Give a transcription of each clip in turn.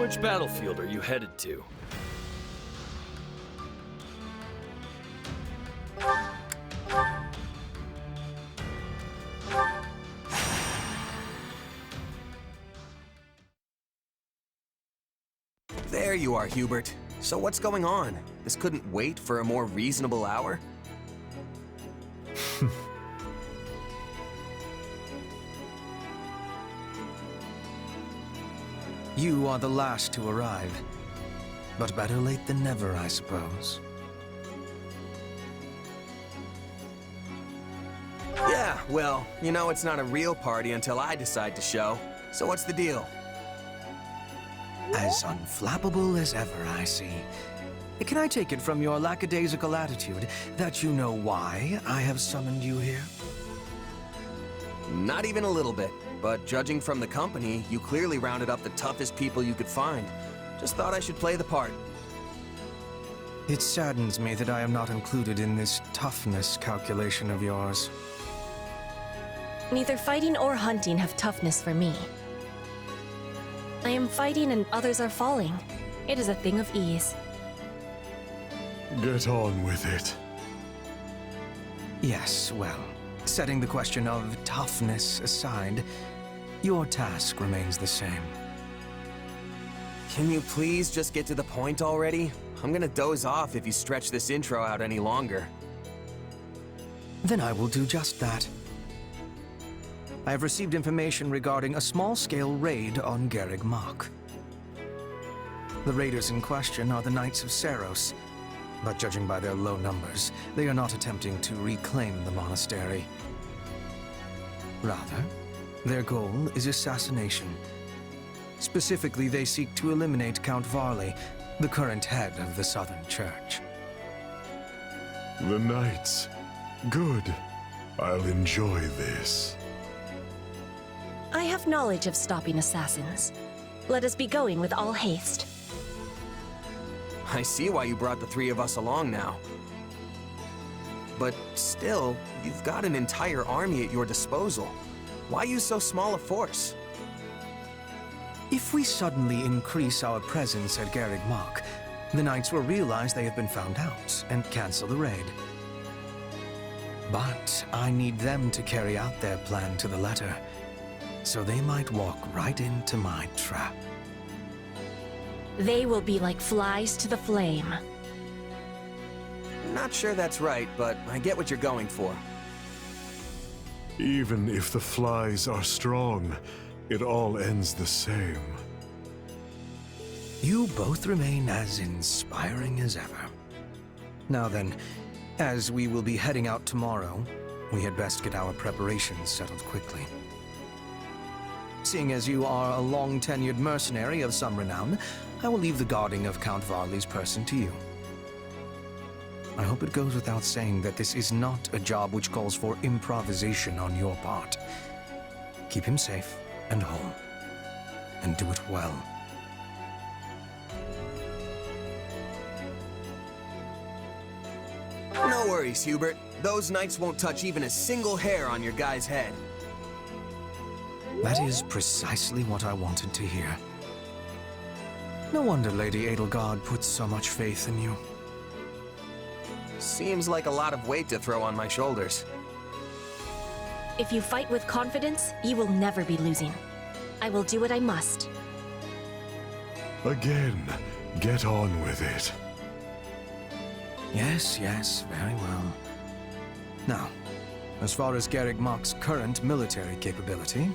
Which battlefield are you headed to? There you are, Hubert. So what's going on? This couldn't wait for a more reasonable hour? You are the last to arrive. But better late than never, I suppose. Yeah, well, you know it's not a real party until I decide to show. So what's the deal? As unflappable as ever, I see. Can I take it from your lackadaisical attitude that you know why I have summoned you here? Not even a little bit. But judging from the company, you clearly rounded up the toughest people you could find. Just thought I should play the part. It saddens me that I am not included in this toughness calculation of yours. Neither fighting or hunting have toughness for me. I am fighting and others are falling. It is a thing of ease. Get on with it. Yes, well, setting the question of toughness aside, your task remains the same. Can you please just get to the point already? I'm gonna doze off if you stretch this intro out any longer. Then I will do just that. I have received information regarding a small-scale raid on Garreg Mach. The raiders in question are the Knights of Seiros, but judging by their low numbers, they are not attempting to reclaim the monastery. Rather, their goal is assassination. Specifically, they seek to eliminate Count Varley, the current head of the Southern Church. The Knights. Good. I'll enjoy this. I have knowledge of stopping assassins. Let us be going with all haste. I see why you brought the three of us along now. But still, you've got an entire army at your disposal. Why use so small a force? If we suddenly increase our presence at Garreg Mach, the Knights will realize they have been found out and cancel the raid. But I need them to carry out their plan to the letter, so they might walk right into my trap. They will be like flies to the flame. Not sure that's right, but I get what you're going for. Even if the flies are strong, it all ends the same. You both remain as inspiring as ever. Now then, as we will be heading out tomorrow, we had best get our preparations settled quickly. Seeing as you are a long-tenured mercenary of some renown, I will leave the guarding of Count Varley's person to you. I hope it goes without saying that this is not a job which calls for improvisation on your part. Keep him safe and whole, and do it well. No worries, Hubert. Those knights won't touch even a single hair on your guy's head. That is precisely what I wanted to hear. No wonder Lady Edelgard puts so much faith in you. Seems like a lot of weight to throw on my shoulders. If you fight with confidence, you will never be losing. I will do what I must. Again, get on with it. Yes, yes, very well. Now, as far as Garreg Mach's current military capability,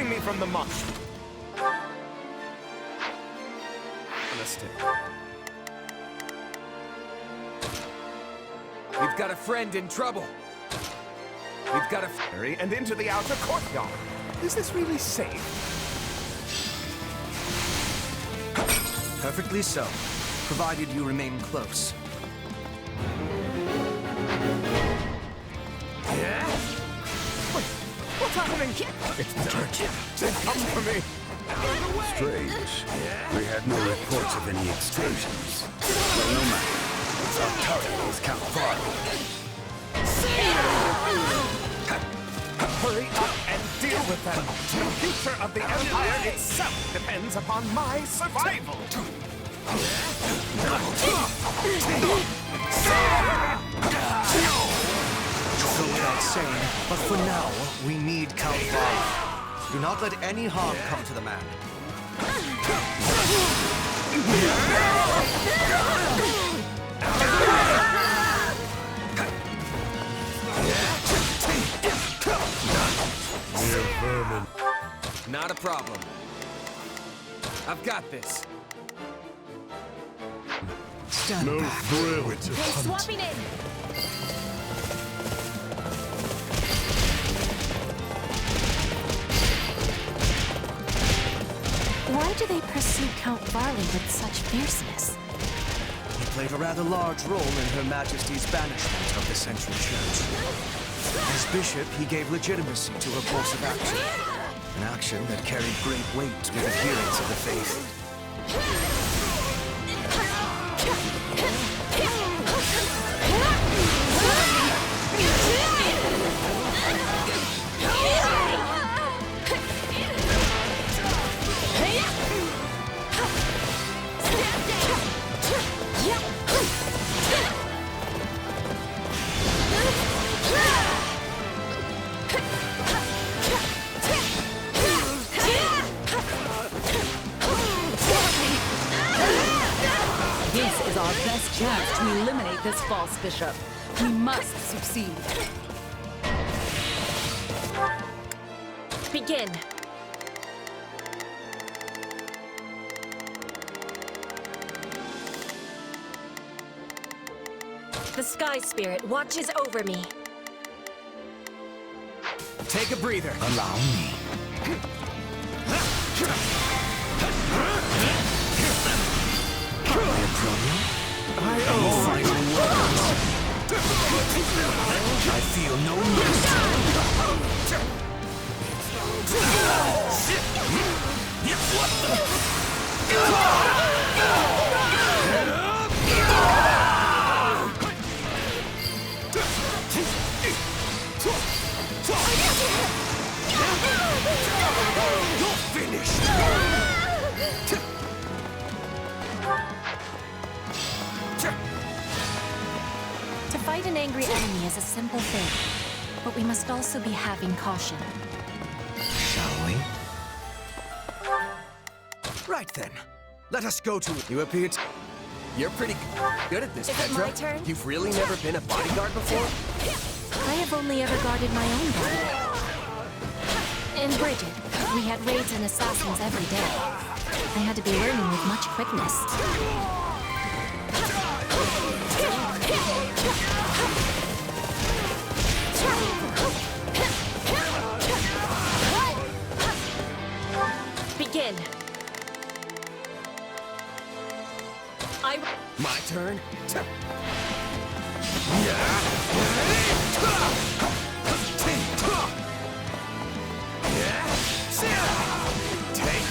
saving me from the mob. We've got a friend in trouble. We've got a ferry and into the outer courtyard. Is this really safe? Perfectly so, provided you remain close. Yeah? Wait, what's happening? It's Petra. They've come for me. Strange. We had no reports of any explosions. Well, no matter. Our target is Count Varley. Hurry up and deal with them. The future of the Empire itself depends upon my survival. Go without saying, but for now, we need Count Varley. Do not let any harm come to the man. Mere vermin. Not a problem. I've got this. Stand No back. thrill to hunt. Swapping in. Why do they pursue Count Varley with such fierceness? He played a rather large role in Her Majesty's banishment of the Central Church. As bishop, he gave legitimacy to her course of action. An action that carried great weight with adherents of the faith. This is our best chance to eliminate this false bishop. We must succeed. Begin. The Sky Spirit watches over me. Take a breather. Allow me. I owe Final words. I feel no You're finished. To fight an angry enemy is a simple thing, but we must also be having caution. Shall we? Right then. Let us go to... You appear to... You're pretty good at this, Is it Petra. my turn? You've really never been a bodyguard before? I have only ever guarded my own body. In Bridget, we had raids and assassins every day. I had to be learning with much quickness. Begin. My turn? Take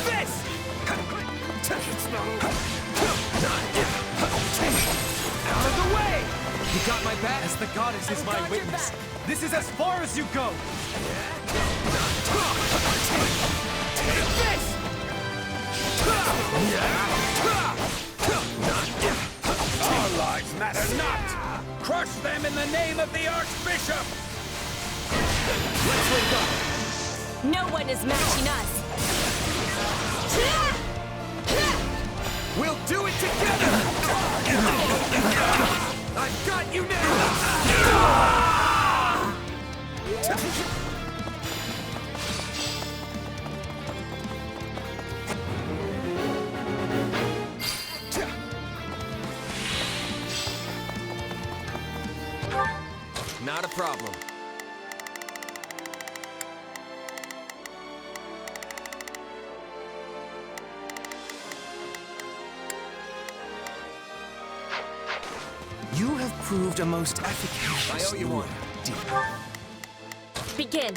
this! Out of the way! You got my back? As the goddess is my witness, this is as far as you go! Take this! Our lives matter not! Crush them in the name of the Archbishop! Let's wake up! No one is matching us. We'll do it together! I've got you now! Not a problem. You have proved a most efficacious. I owe you one. Begin.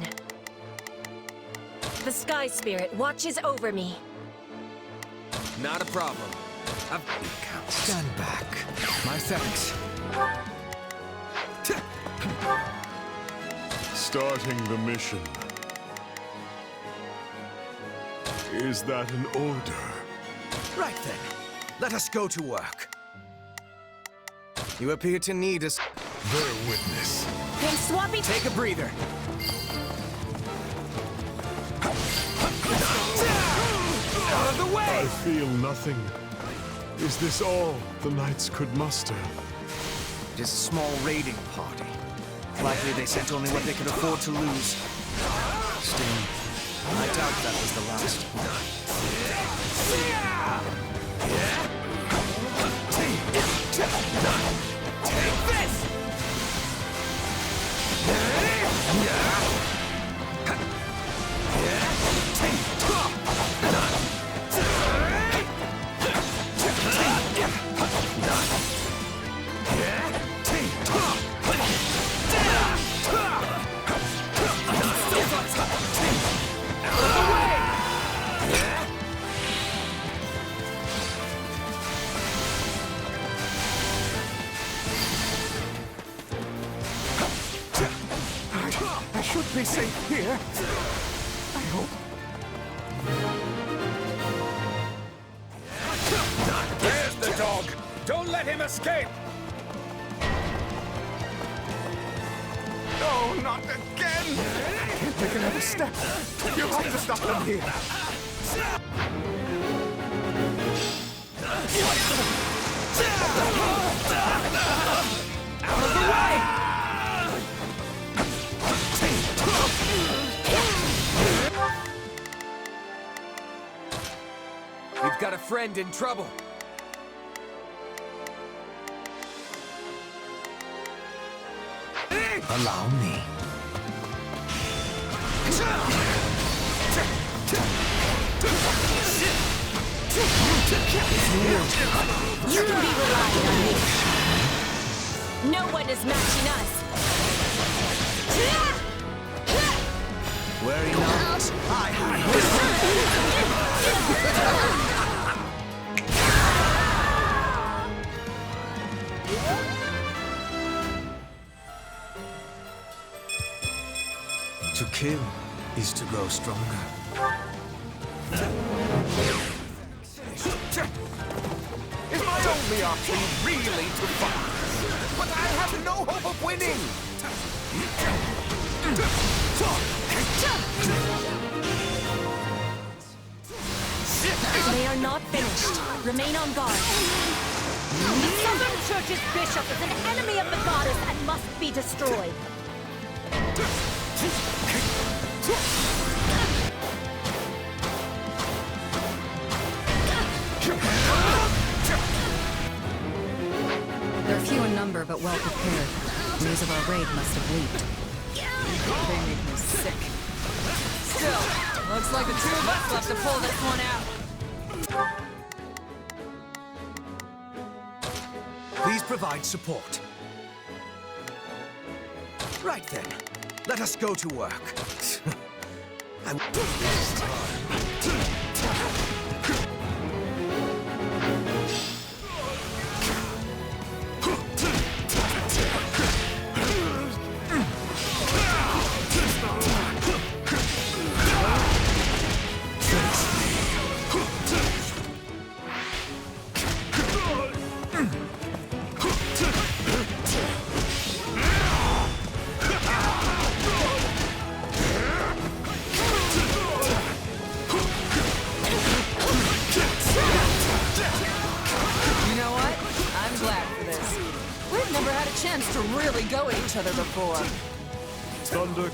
The Sky Spirit watches over me. Not a problem. Stand back. My thanks. Starting the mission. Is that an order? Right then. Let us go to work. You appear to need us. Bear witness. Hey, Swappy! Take a breather. Out of the way! I feel nothing. Is this all the knights could muster? Just a small raiding party. Likely they sent only what they could afford to lose. Still, I doubt that was the last. Take this! I should be safe here. I hope. There's the dog! Don't let him escape! No, not again! I can't make another step. You have to stop them here. Out of the way! We've got a friend in trouble. Allow me. You can be relied on me. No one is matching us. Worry not. I To kill is to grow stronger. Is my only option really to fight? But I have no hope of winning! They are not finished. Remain on guard. The Southern Church's bishop is an enemy of the goddess and must be destroyed. They're few in number, but well prepared. News of our raid must have leaked. They make me sick. Still, looks like the two of us left to pull this one out. Please provide support. Right then. Let us go to work. I will do this time. To really go at each other before. Thunder...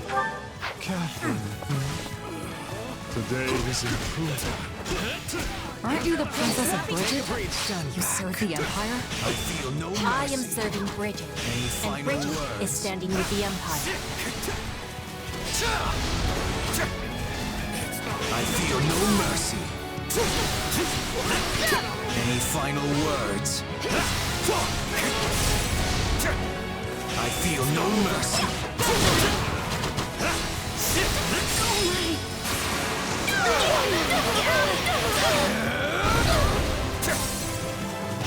Catherine... Today is improving. Aren't you the Princess of Bridget? You serve the Empire? I feel no mercy. I am serving Bridget, Any and final Bridget words? is standing with the Empire. I feel no mercy. Any final words? I feel no mercy.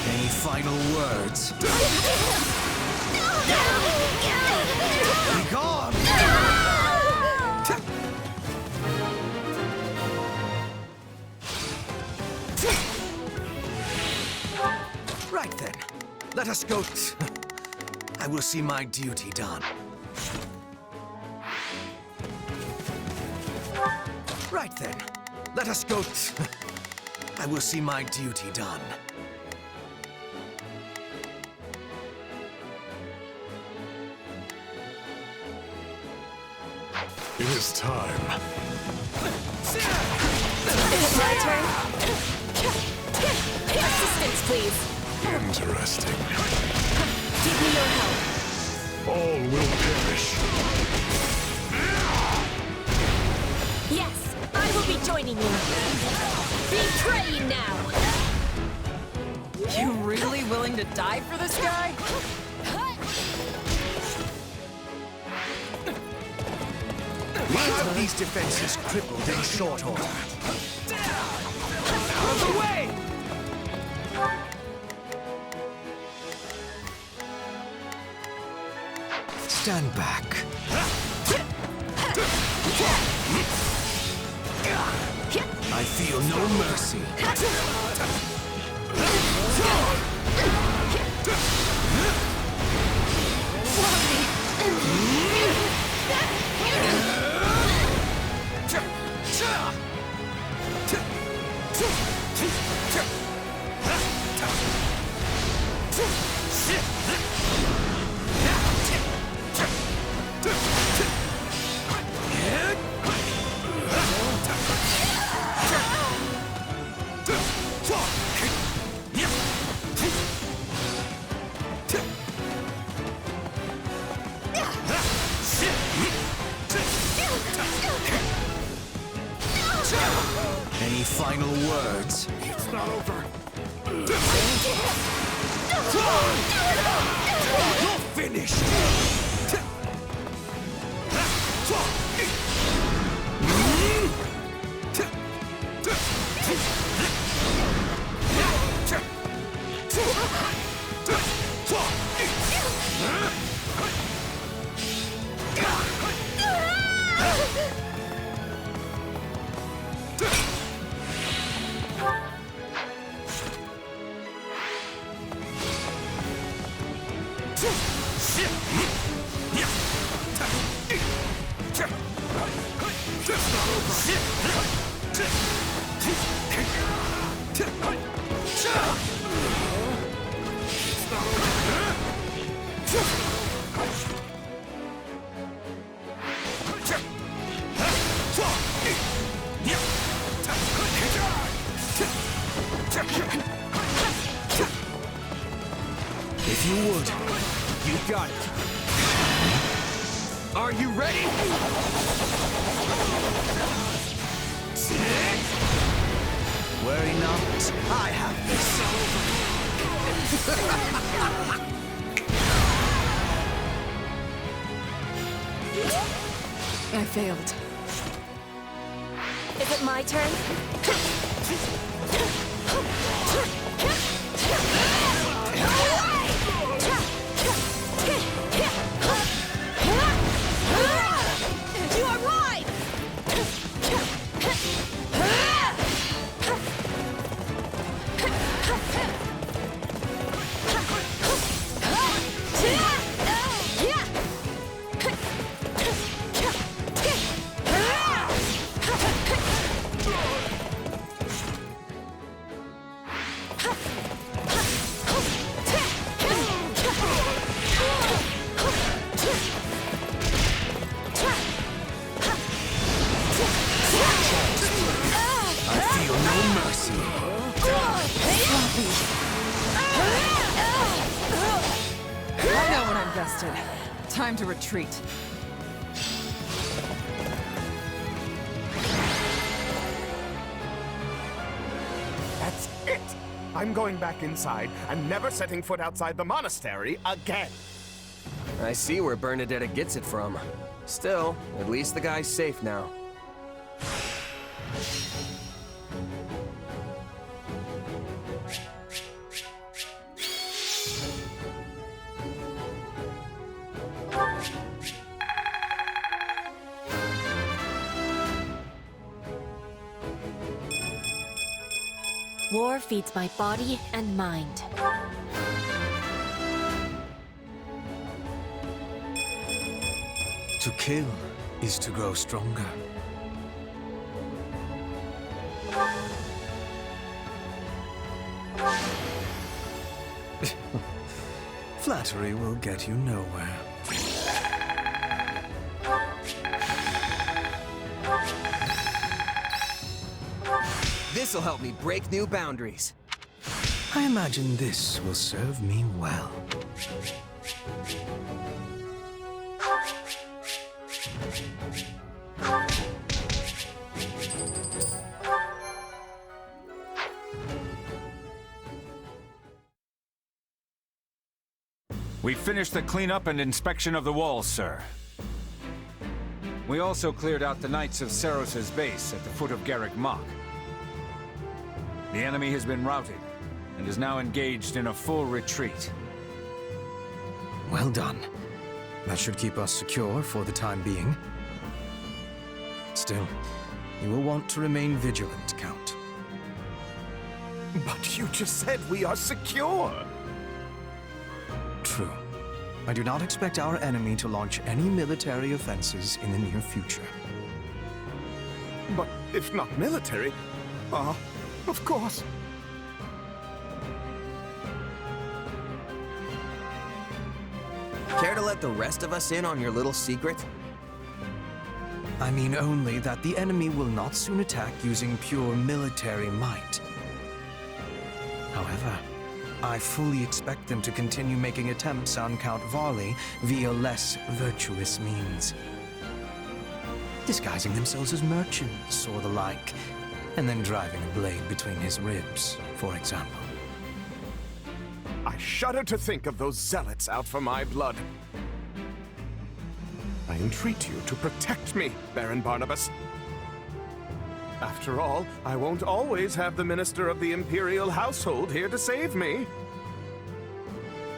Any final words? Be gone! Right then, let us go. I will see my duty done. Right then, let us go. I will see my duty done. It is time. Is it my turn? Assistance, please. Interesting. Give me your help. All will perish. Yes, I will be joining you. Be praying now. You really willing to die for this guy? We'll have these defenses crippled in short order. Out of the way! Stand back. I feel no mercy. Any final words? It's not over. You're finished! If you would, you got it. Are you ready? Worry not, I have this. I failed. Is it my turn? You are mine! exhausted. Time to retreat. That's it! I'm going back inside and never setting foot outside the monastery again! I see where Bernadetta gets it from. Still, at least the guy's safe now. War feeds my body and mind. To kill is to grow stronger. Flattery will get you nowhere. This'll help me break new boundaries. I imagine this will serve me well. We finished the cleanup and inspection of the walls, sir. We also cleared out the Knights of Seiros' base at the foot of Garrick Mach. The enemy has been routed and is now engaged in a full retreat. Well done. That should keep us secure for the time being. Still, you will want to remain vigilant, Count. But you just said we are secure! True. I do not expect our enemy to launch any military offenses in the near future. But if not military, of course. Care to let the rest of us in on your little secret? I mean only that the enemy will not soon attack using pure military might. However, I fully expect them to continue making attempts on Count Varley via less virtuous means. Disguising themselves as merchants or the like, and then driving a blade between his ribs, for example. I shudder to think of those zealots out for my blood. I entreat you to protect me, Baron Barnabas. After all, I won't always have the Minister of the Imperial Household here to save me.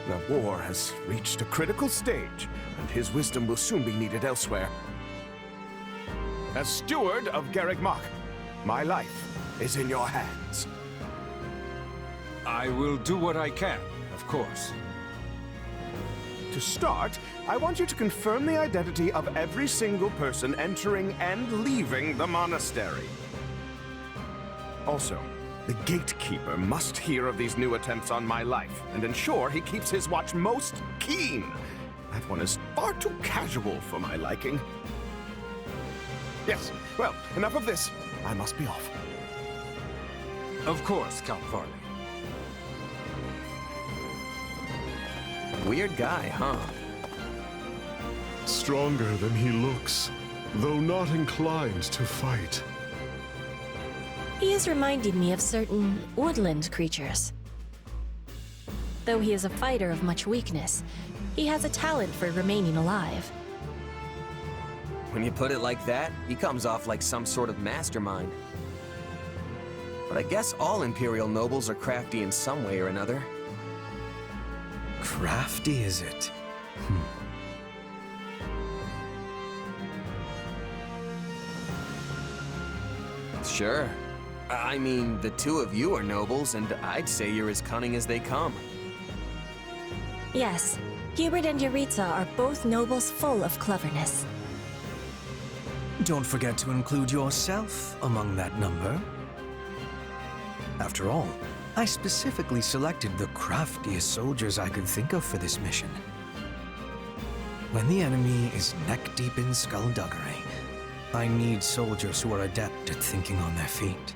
The war has reached a critical stage, and his wisdom will soon be needed elsewhere. As steward of Garrick Mach, my life is in your hands. I will do what I can, of course. To start, I want you to confirm the identity of every single person entering and leaving the monastery. Also, the gatekeeper must hear of these new attempts on my life and ensure he keeps his watch most keen. That one is far too casual for my liking. Yes, well, enough of this. I must be off. Of course, Count Varley. Weird guy, huh? Stronger than he looks, though not inclined to fight. He has reminded me of certain woodland creatures. Though he is a fighter of much weakness, he has a talent for remaining alive. When you put it like that, he comes off like some sort of mastermind. But I guess all Imperial nobles are crafty in some way or another. Crafty, is it? Sure. I mean, the two of you are nobles, and I'd say you're as cunning as they come. Yes, Hubert and Yaritza are both nobles full of cleverness. Don't forget to include yourself among that number. After all, I specifically selected the craftiest soldiers I could think of for this mission. When the enemy is neck-deep in skullduggery, I need soldiers who are adept at thinking on their feet.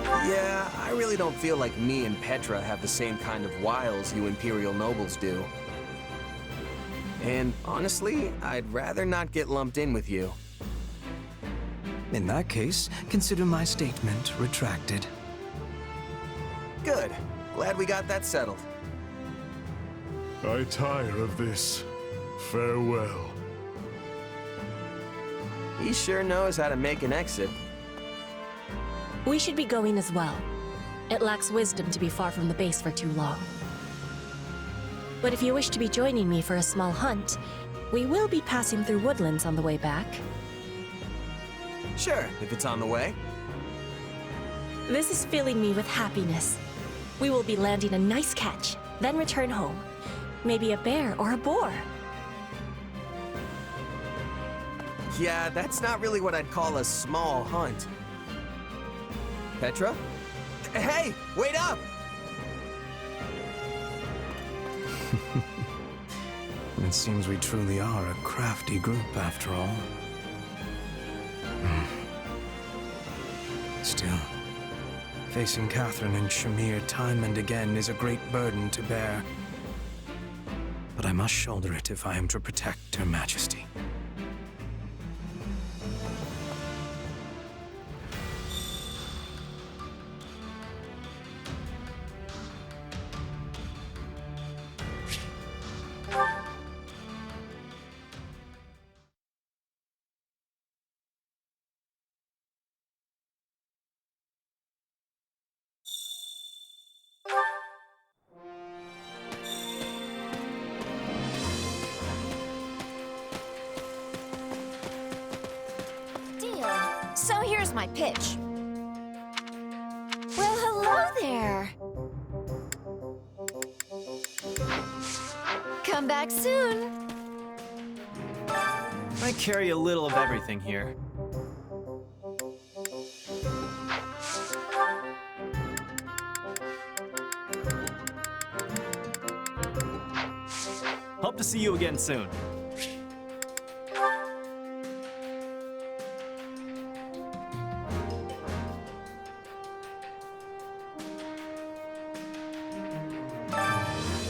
Yeah, I really don't feel like me and Petra have the same kind of wiles you Imperial nobles do. And honestly, I'd rather not get lumped in with you. In that case, consider my statement retracted. Good. Glad we got that settled. I tire of this. Farewell. He sure knows how to make an exit. We should be going as well. It lacks wisdom to be far from the base for too long. But if you wish to be joining me for a small hunt, we will be passing through woodlands on the way back. Sure, if it's on the way. This is filling me with happiness. We will be landing a nice catch, then return home. Maybe a bear or a boar. Yeah, that's not really what I'd call a small hunt. Petra? Hey, wait up! It seems we truly are a crafty group after all. Still, facing Catherine and Shamir time and again is a great burden to bear. But I must shoulder it if I am to protect Her Majesty. So here's my pitch. Well, hello there. Come back soon. I carry a little of everything here. Hope to see you again soon.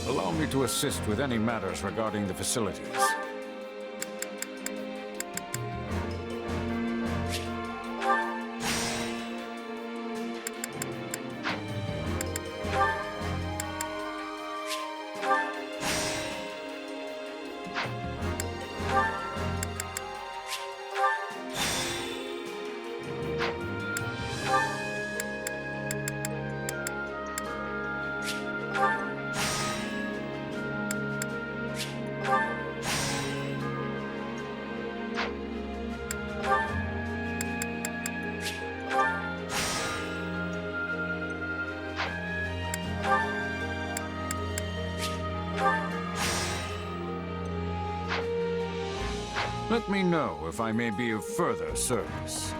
Allow me to assist with any matters regarding the facilities. Let me know if I may be of further service.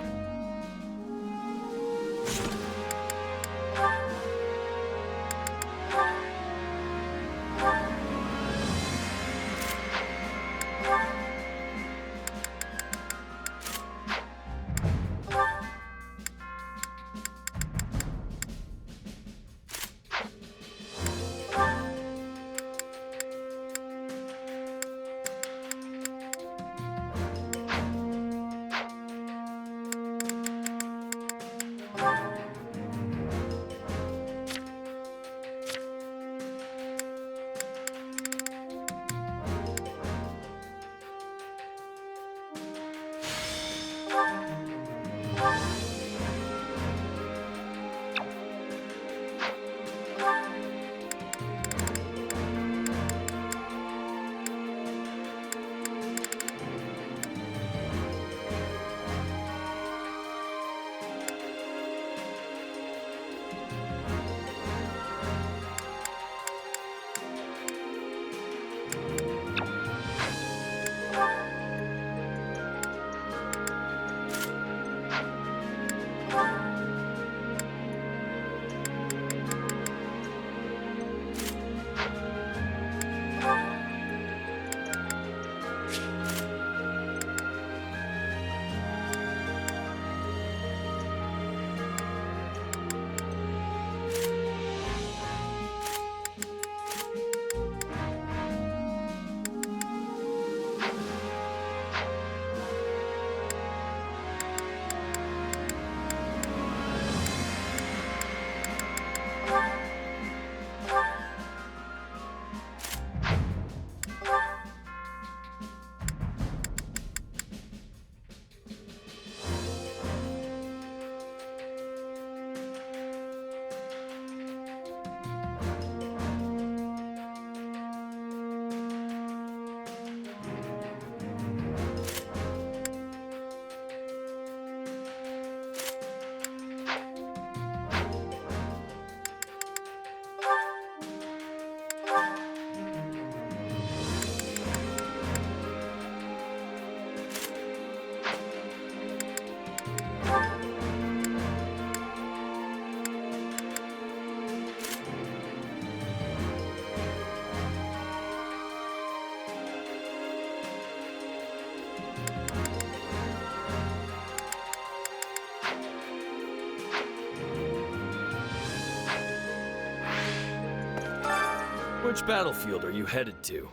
Which battlefield are you headed to?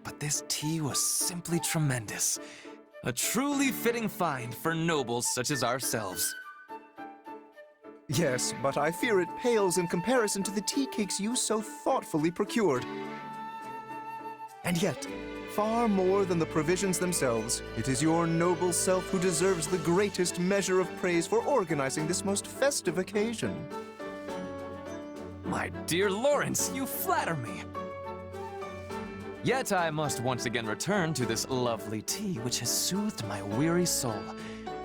But this tea was simply tremendous. A truly fitting find for nobles such as ourselves. Yes, but I fear it pales in comparison to the tea cakes you so thoughtfully procured. And yet, far more than the provisions themselves, it is your noble self who deserves the greatest measure of praise for organizing this most festive occasion. My dear Lawrence, you flatter me. Yet I must once again return to this lovely tea which has soothed my weary soul.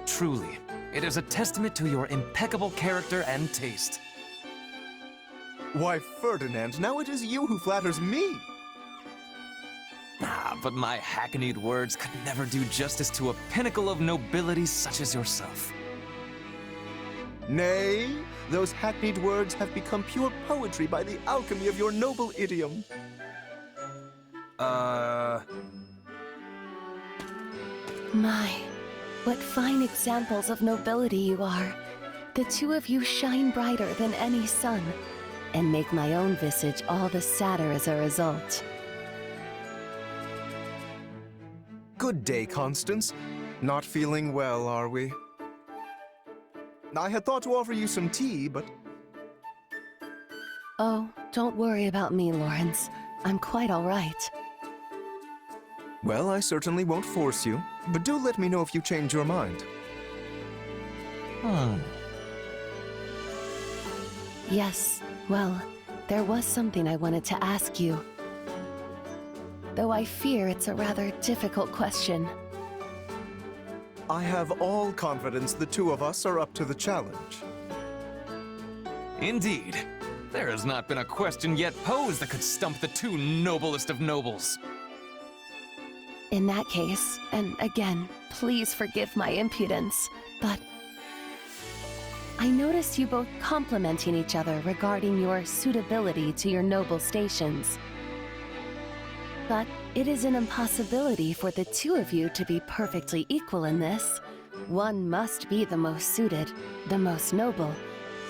Truly, it is a testament to your impeccable character and taste. Why, Ferdinand, now it is you who flatters me. Ah, but my hackneyed words could never do justice to a pinnacle of nobility such as yourself. Nay, those hackneyed words have become pure poetry by the alchemy of your noble idiom. My, what fine examples of nobility you are. The two of you shine brighter than any sun, and make my own visage all the sadder as a result. Good day, Constance. Not feeling well, are we? I had thought to offer you some tea, but... Oh, don't worry about me, Lawrence. I'm quite all right. Well, I certainly won't force you, but do let me know if you change your mind. Yes, well, there was something I wanted to ask you. Though I fear it's a rather difficult question. I have all confidence the two of us are up to the challenge. Indeed. There has not been a question yet posed that could stump the two noblest of nobles. In that case, and again, please forgive my impudence, but I noticed you both complimenting each other regarding your suitability to your noble stations. But it is an impossibility for the two of you to be perfectly equal in this. One must be the most suited, the most noble.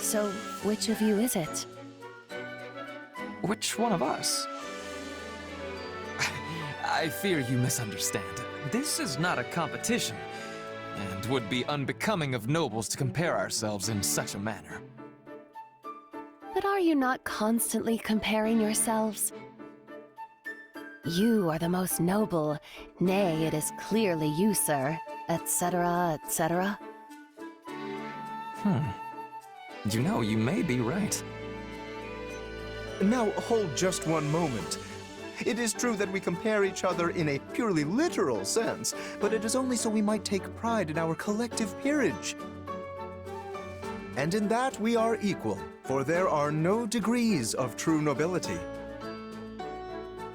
So, which of you is it? Which one of us? I fear you misunderstand. This is not a competition, and would be unbecoming of nobles to compare ourselves in such a manner. But are you not constantly comparing yourselves? You are the most noble, nay, it is clearly you, sir, etc., etc. You know, you may be right. Now, hold just one moment. It is true that we compare each other in a purely literal sense, but it is only so we might take pride in our collective peerage. And in that we are equal, for there are no degrees of true nobility.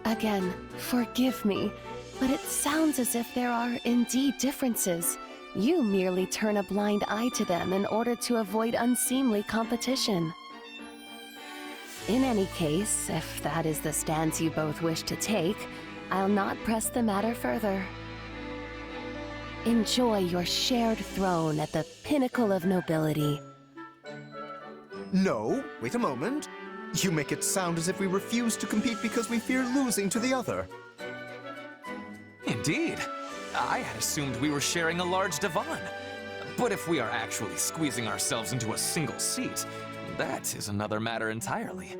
Again, forgive me, but it sounds as if there are indeed differences. You merely turn a blind eye to them in order to avoid unseemly competition. In any case, if that is the stance you both wish to take, I'll not press the matter further. Enjoy your shared throne at the pinnacle of nobility. No, wait a moment. You make it sound as if we refuse to compete because we fear losing to the other. Indeed. I had assumed we were sharing a large divan. But if we are actually squeezing ourselves into a single seat, that is another matter entirely.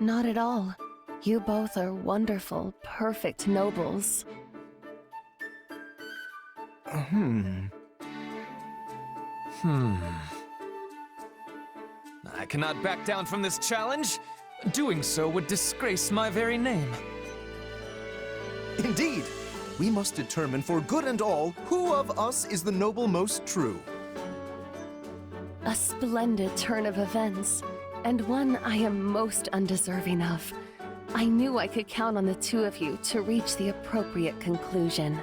Not at all. You both are wonderful, perfect nobles. I cannot back down from this challenge. Doing so would disgrace my very name. Indeed. We must determine for good and all who of us is the noble most true. A splendid turn of events, and one I am most undeserving of. I knew I could count on the two of you to reach the appropriate conclusion.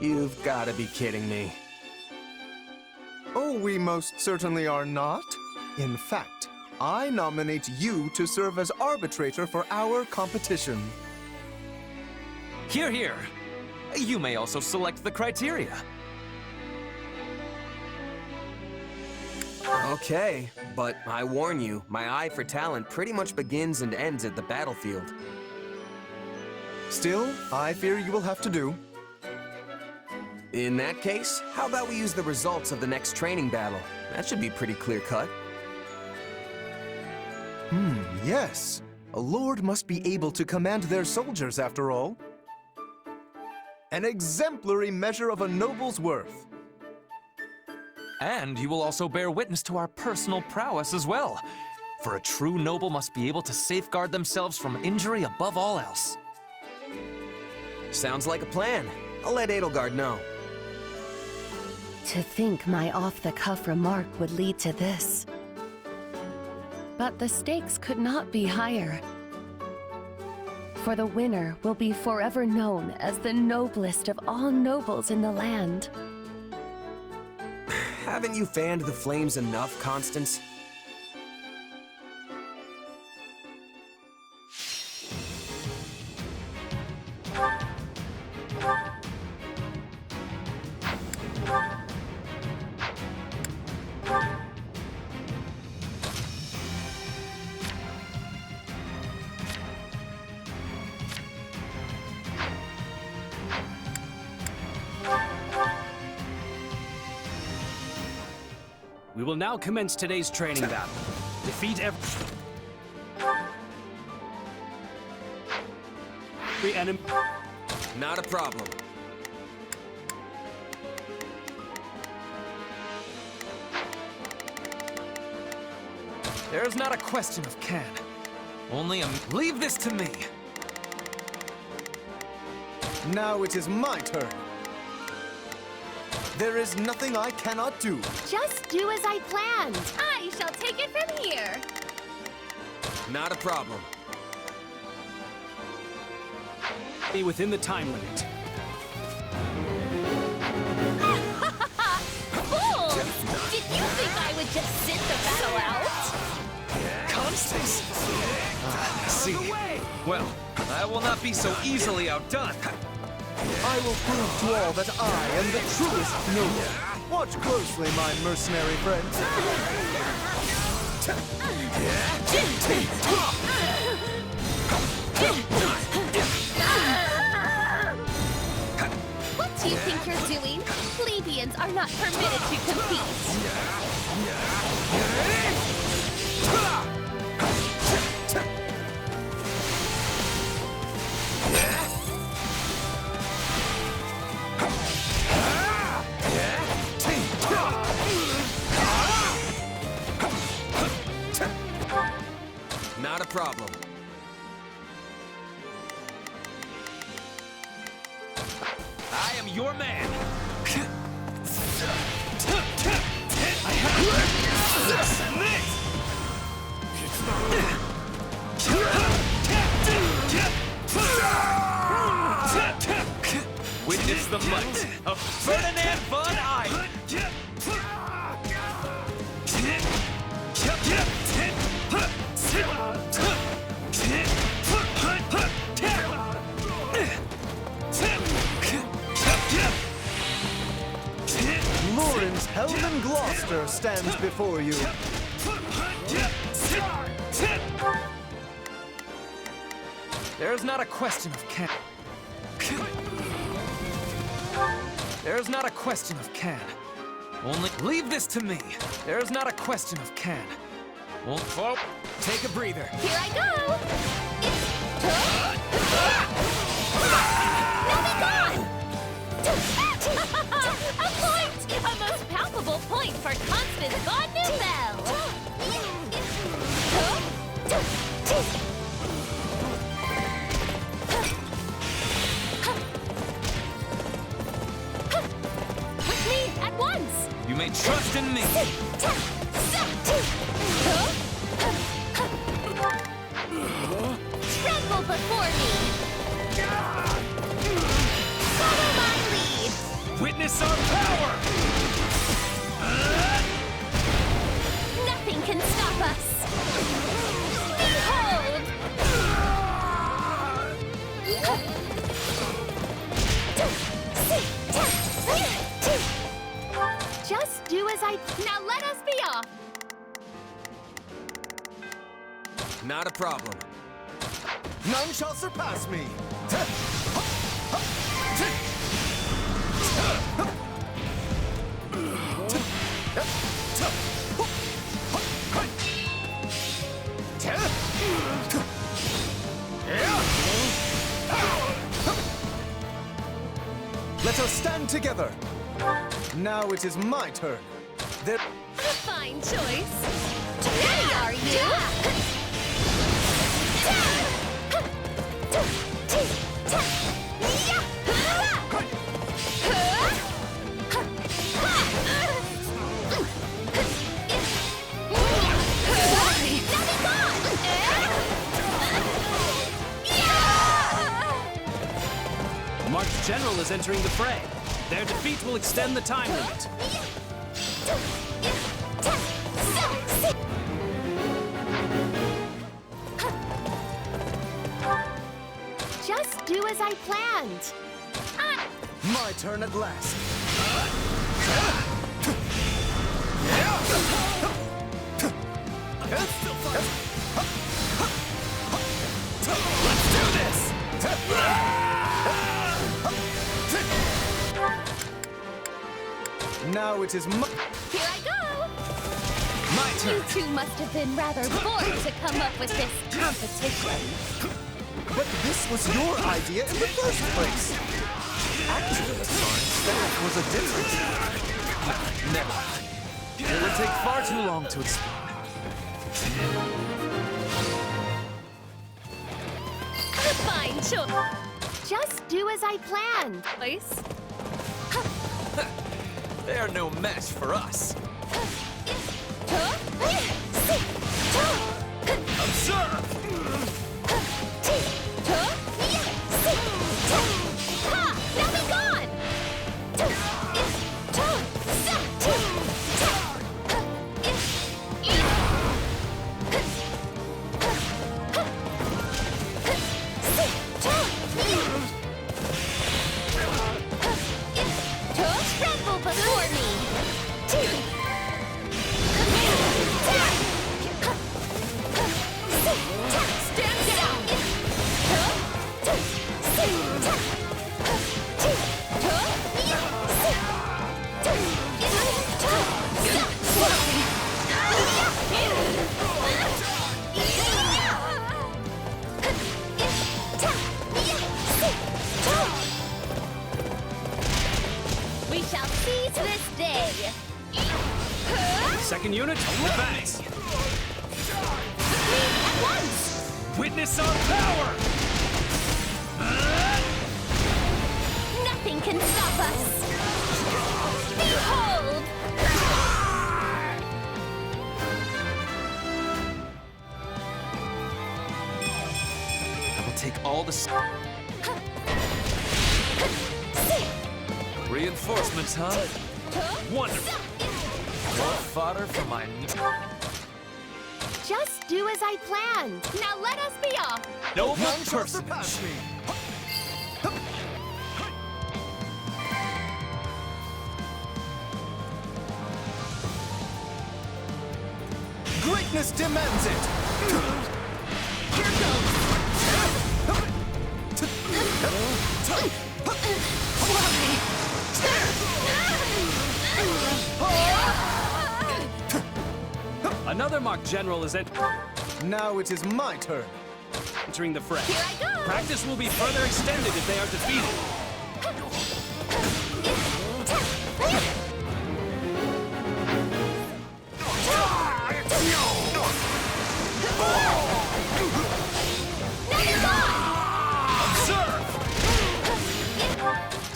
You've got to be kidding me. Oh, we most certainly are not. In fact, I nominate you to serve as arbitrator for our competition. Hear, hear. You may also select the criteria. Okay, but I warn you, my eye for talent pretty much begins and ends at the battlefield. Still, I fear you will have to do. In that case, how about we use the results of the next training battle? That should be pretty clear-cut. Yes. A lord must be able to command their soldiers, after all. An exemplary measure of a noble's worth. And you will also bear witness to our personal prowess as well. For a true noble must be able to safeguard themselves from injury above all else. Sounds like a plan. I'll let Edelgard know. To think my off-the-cuff remark would lead to this. But the stakes could not be higher. For the winner will be forever known as the noblest of all nobles in the land. Haven't you fanned the flames enough, Constance? We will now commence today's training battle. Defeat every enemy. Not a problem. There's not a question of can. Only a... Leave this to me! Now it is my turn. There is nothing I cannot do. Just do as I planned. I shall take it from here. Not a problem. Be within the time limit. Fools! Did you think I would just sit the battle out? Constance! I see. Well, I will not be so easily outdone. I will prove to all that I am the truest noble. Watch closely, my mercenary friends. What do you think you're doing? Plebeians are not permitted to compete. Not a problem. I am your man. Witness the might of Ferdinand von Eyck. Lawrence Helman Gloucester stands before you. There's not a question of can. There's not a question of can. Only leave this to me. There's not a question of can. Oh, take a breather. Here I go! Now be gone! A point! A most palpable point for Constance von Newbell! With me at once! You may trust in me. Tremble before me! Follow my lead! Witness our power! Nothing can stop us! Now let us be off. Not a problem. None shall surpass me! Let us stand together! Now it is my turn. There... A fine choice. Ready, are you? March General is entering the fray. Their defeat will extend the time limit. Just do as I planned. My turn at last. Let's do this! Now it is my... Here I go! My turn! You two must have been rather bored to come up with this competition. But this was your idea in the first place! Actually, the staff was a difference. Never. It would take far too long to explain. A fine choice. Just do as I planned. Place. They're no match for us. Observe! Now be gone! Tremble before me! Stand down! We shall seize this day. Second unit, advance! Leave at once! Witness our power! Nothing can stop us! Behold! I will take all the... Reinforcements, huh? Wonderful! More fodder for my... Just do as I planned. Now let us be off! Noble None shall person! surpass me! Greatness demands it! Here goes! Another Mark General is Now it is my turn. entering the fray. Here I go! Practice will be further extended if they are defeated.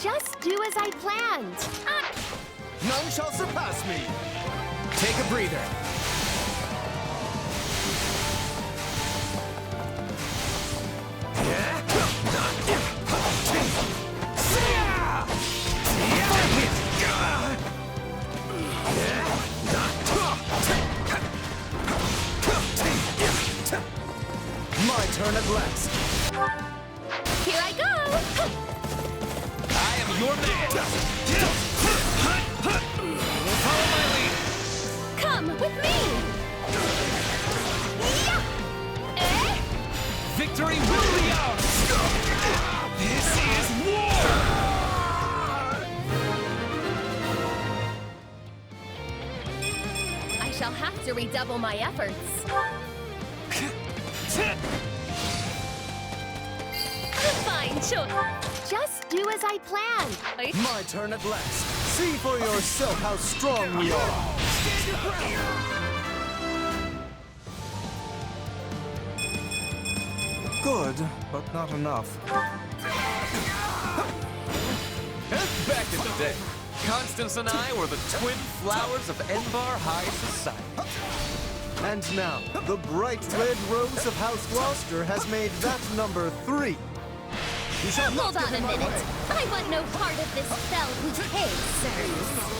Just do as I planned. None shall surpass me! Take a breather. My turn at last. Here I go! I am your man! Follow my lead! Come with me! Victory will be ours! This is war! I shall have to redouble my efforts. Fine choice. Just do as I planned. My turn at last. See for yourself how strong we are. Good, but not enough. Back in the day, Constance and I were the twin flowers of Enbarr High Society. And now, the bright red rose of House Gloucester has made that number 3. You shall Hold on a minute. I want no part of this fell bouquet, sirs.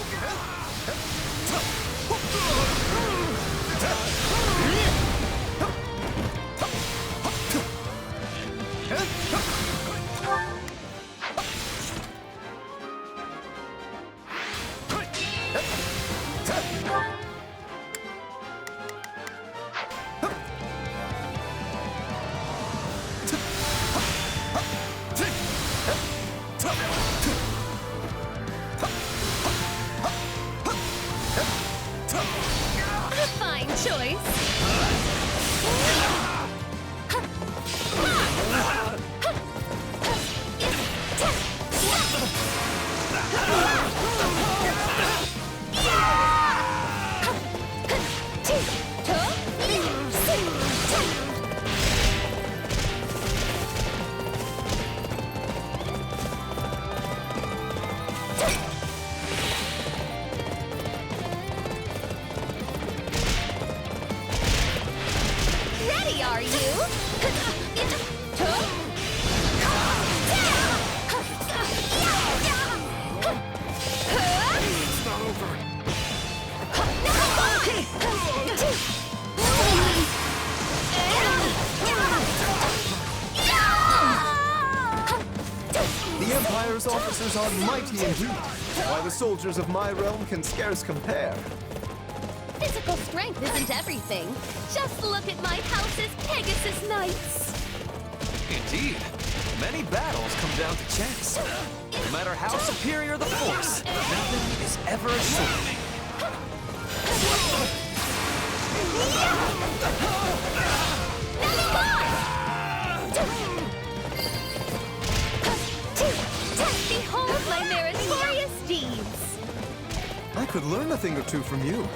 Officers are mighty indeed, while the soldiers of my realm can scarce compare. Physical strength isn't everything. Just look at my house's Pegasus Knights. Indeed. Many battles come down to chance. No matter how superior the force, nothing is ever assured. Behold my meritorious deeds! I could learn a thing or two from you.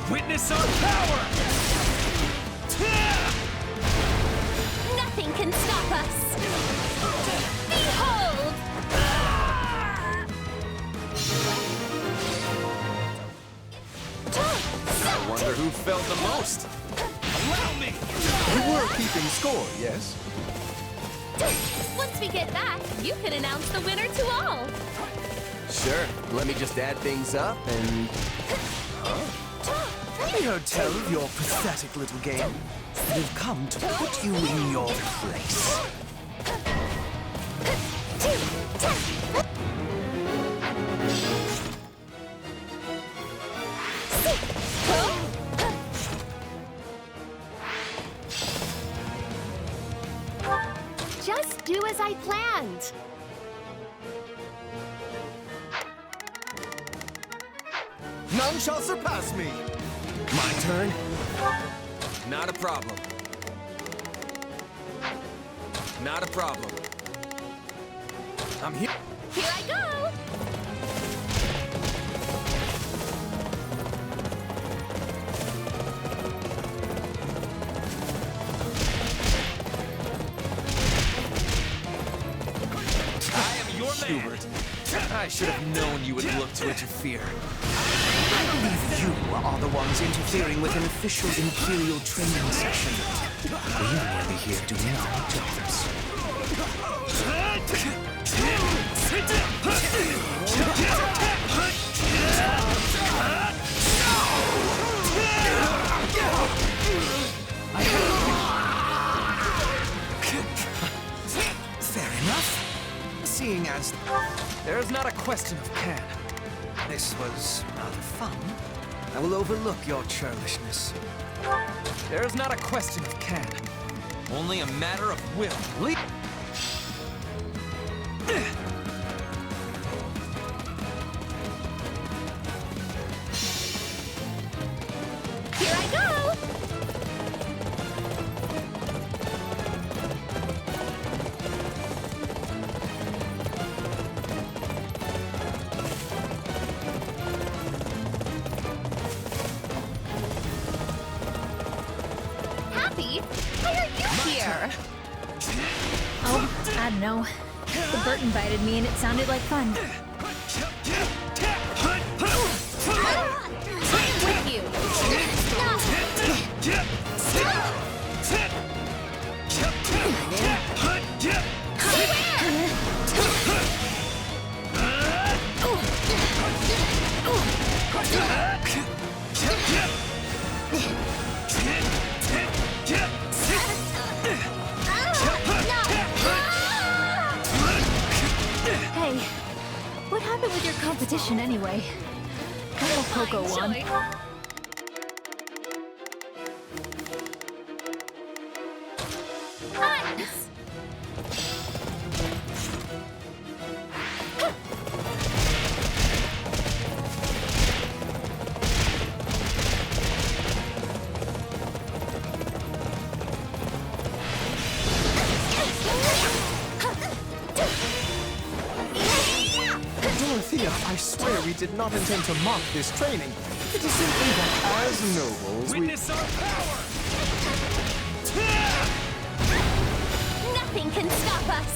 Witness our power! Nothing can stop us! Behold! I wonder who felt the most. Allow me! We were keeping score, yes? Once we get back, you can announce the winner to all! Sure. Let me just add things up and... We heard tell of your pathetic little game. We've come to put you in your place. Just do as I planned. None shall surpass me! My turn? Not a problem. Not a problem. I'm here. Here I go! I am your man! Hubert, I should have known you would look to interfere. I believe you are the ones interfering with an official Imperial training session. We are merely here doing our jobs. Fair enough. Seeing as There's not a question of can. this was rather fun, I will overlook your churlishness. There's not a question of can. Only a matter of will. Here I go! Happy? Why are you here? Oh, I don't know. Bert invited me and it sounded like fun. With you. Hey, what happened with your competition anyway? Oh, Coco won. Nice. Dorothea, I swear we did not intend to mock this training. It is simply that as nobles, Witness our power! Nothing can stop us.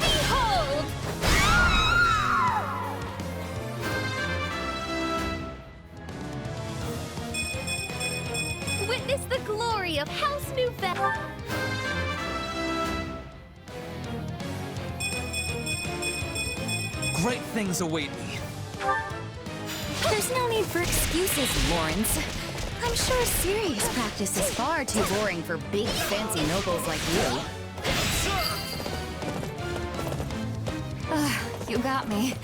Behold! Witness the glory of House Nouvelle. Great things await me. There's no need for excuses, Lawrence. I'm sure serious practice is far too boring for big, fancy nobles like you. You got me.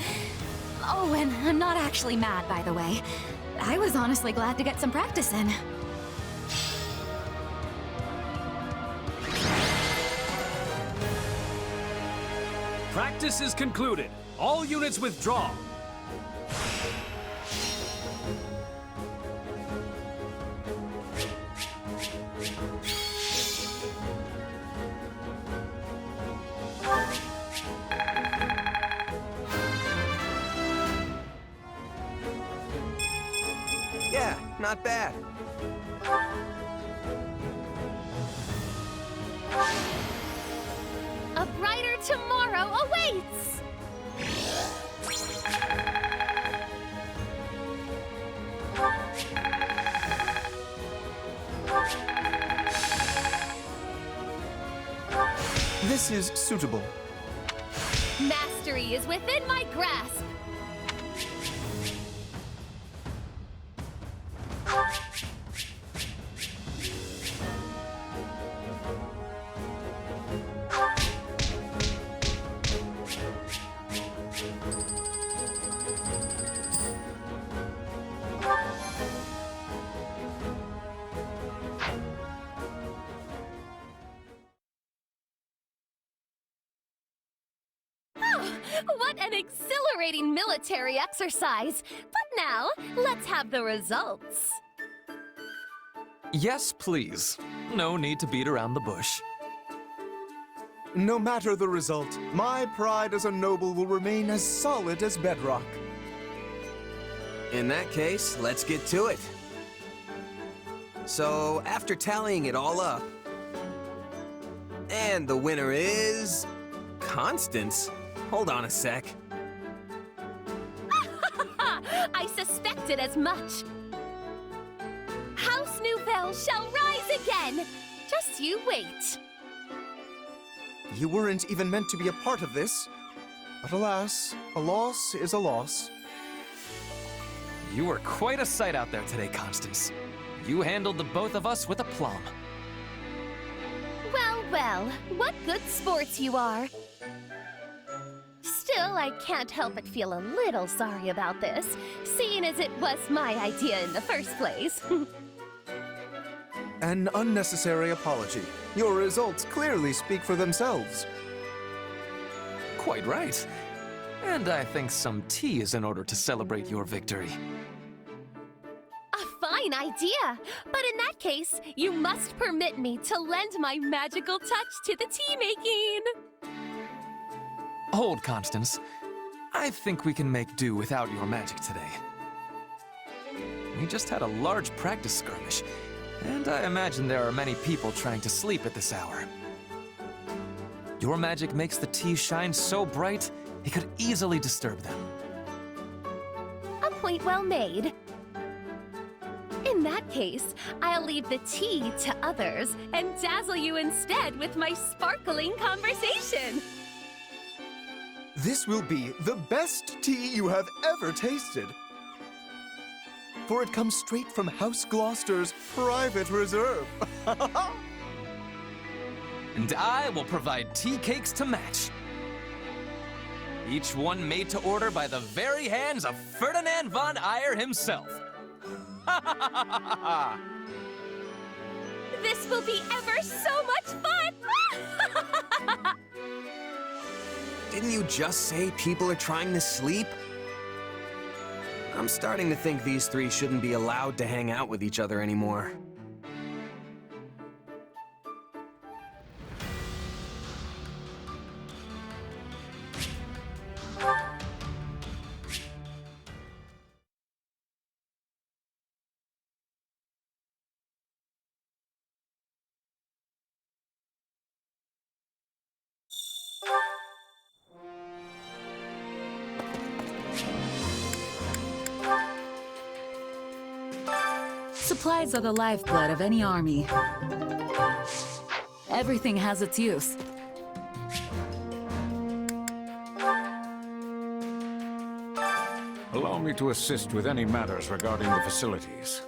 Oh, and I'm not actually mad, by the way. I was honestly glad to get some practice in. Practice is concluded. All units withdraw. Yeah, not bad. A brighter tomorrow awaits! This is suitable. Mastery is within my grasp. What an exhilarating military exercise! But now, let's have the results. Yes, please. No need to beat around the bush. No matter the result, my pride as a noble will remain as solid as bedrock. In that case, let's get to it. So, after tallying it all up, and the winner is... Constance? Hold on a sec. I suspected as much. House Nouvelle shall rise again. Just you wait. You weren't even meant to be a part of this. But alas, a loss is a loss. You were quite a sight out there today, Constance. You handled the both of us with aplomb. Well, well, what good sports you are. Still, I can't help but feel a little sorry about this, seeing as it was my idea in the first place. An unnecessary apology. Your results clearly speak for themselves. Quite right. And I think some tea is in order to celebrate your victory. A fine idea! But in that case, you must permit me to lend my magical touch to the tea-making! Hold, Constance. I think we can make do without your magic today. We just had a large practice skirmish, and I imagine there are many people trying to sleep at this hour. Your magic makes the tea shine so bright, it could easily disturb them. A point well made. In that case, I'll leave the tea to others and dazzle you instead with my sparkling conversation. This will be the best tea you have ever tasted. For it comes straight from House Gloucester's private reserve. And I will provide tea cakes to match. Each one made to order by the very hands of Ferdinand von Eyre himself. This will be ever so much fun! Didn't you just say people are trying to sleep? I'm starting to think these three shouldn't be allowed to hang out with each other anymore. Supplies are the lifeblood of any army. Everything has its use. Allow me to assist with any matters regarding the facilities.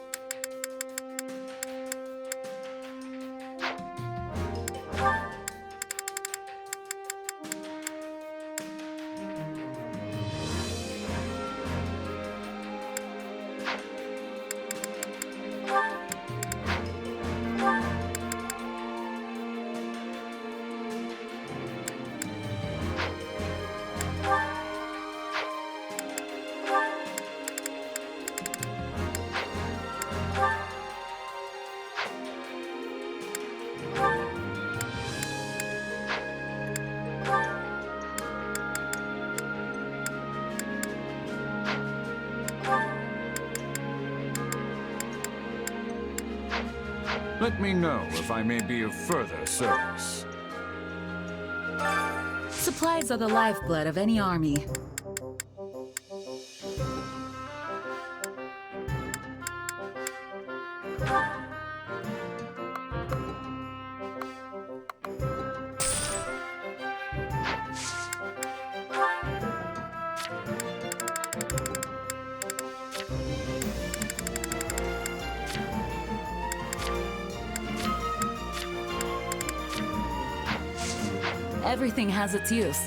Let me know if I may be of further service. Supplies are the lifeblood of any army. Everything has its use.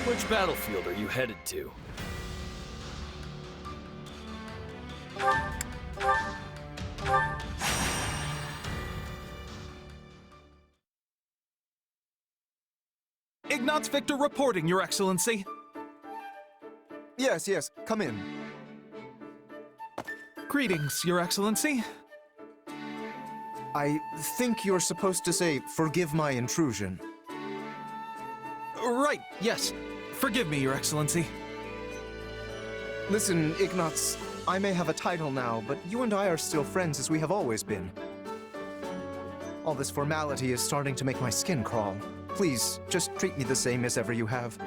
Which battlefield are you headed to? Ignatz Victor reporting, Your Excellency. Yes, yes, come in. Greetings, Your Excellency. I think you're supposed to say, forgive my intrusion. Right, yes. Forgive me, Your Excellency. Listen, Ignatz, I may have a title now, but you and I are still friends as we have always been. All this formality is starting to make my skin crawl. Please, just treat me the same as ever you have.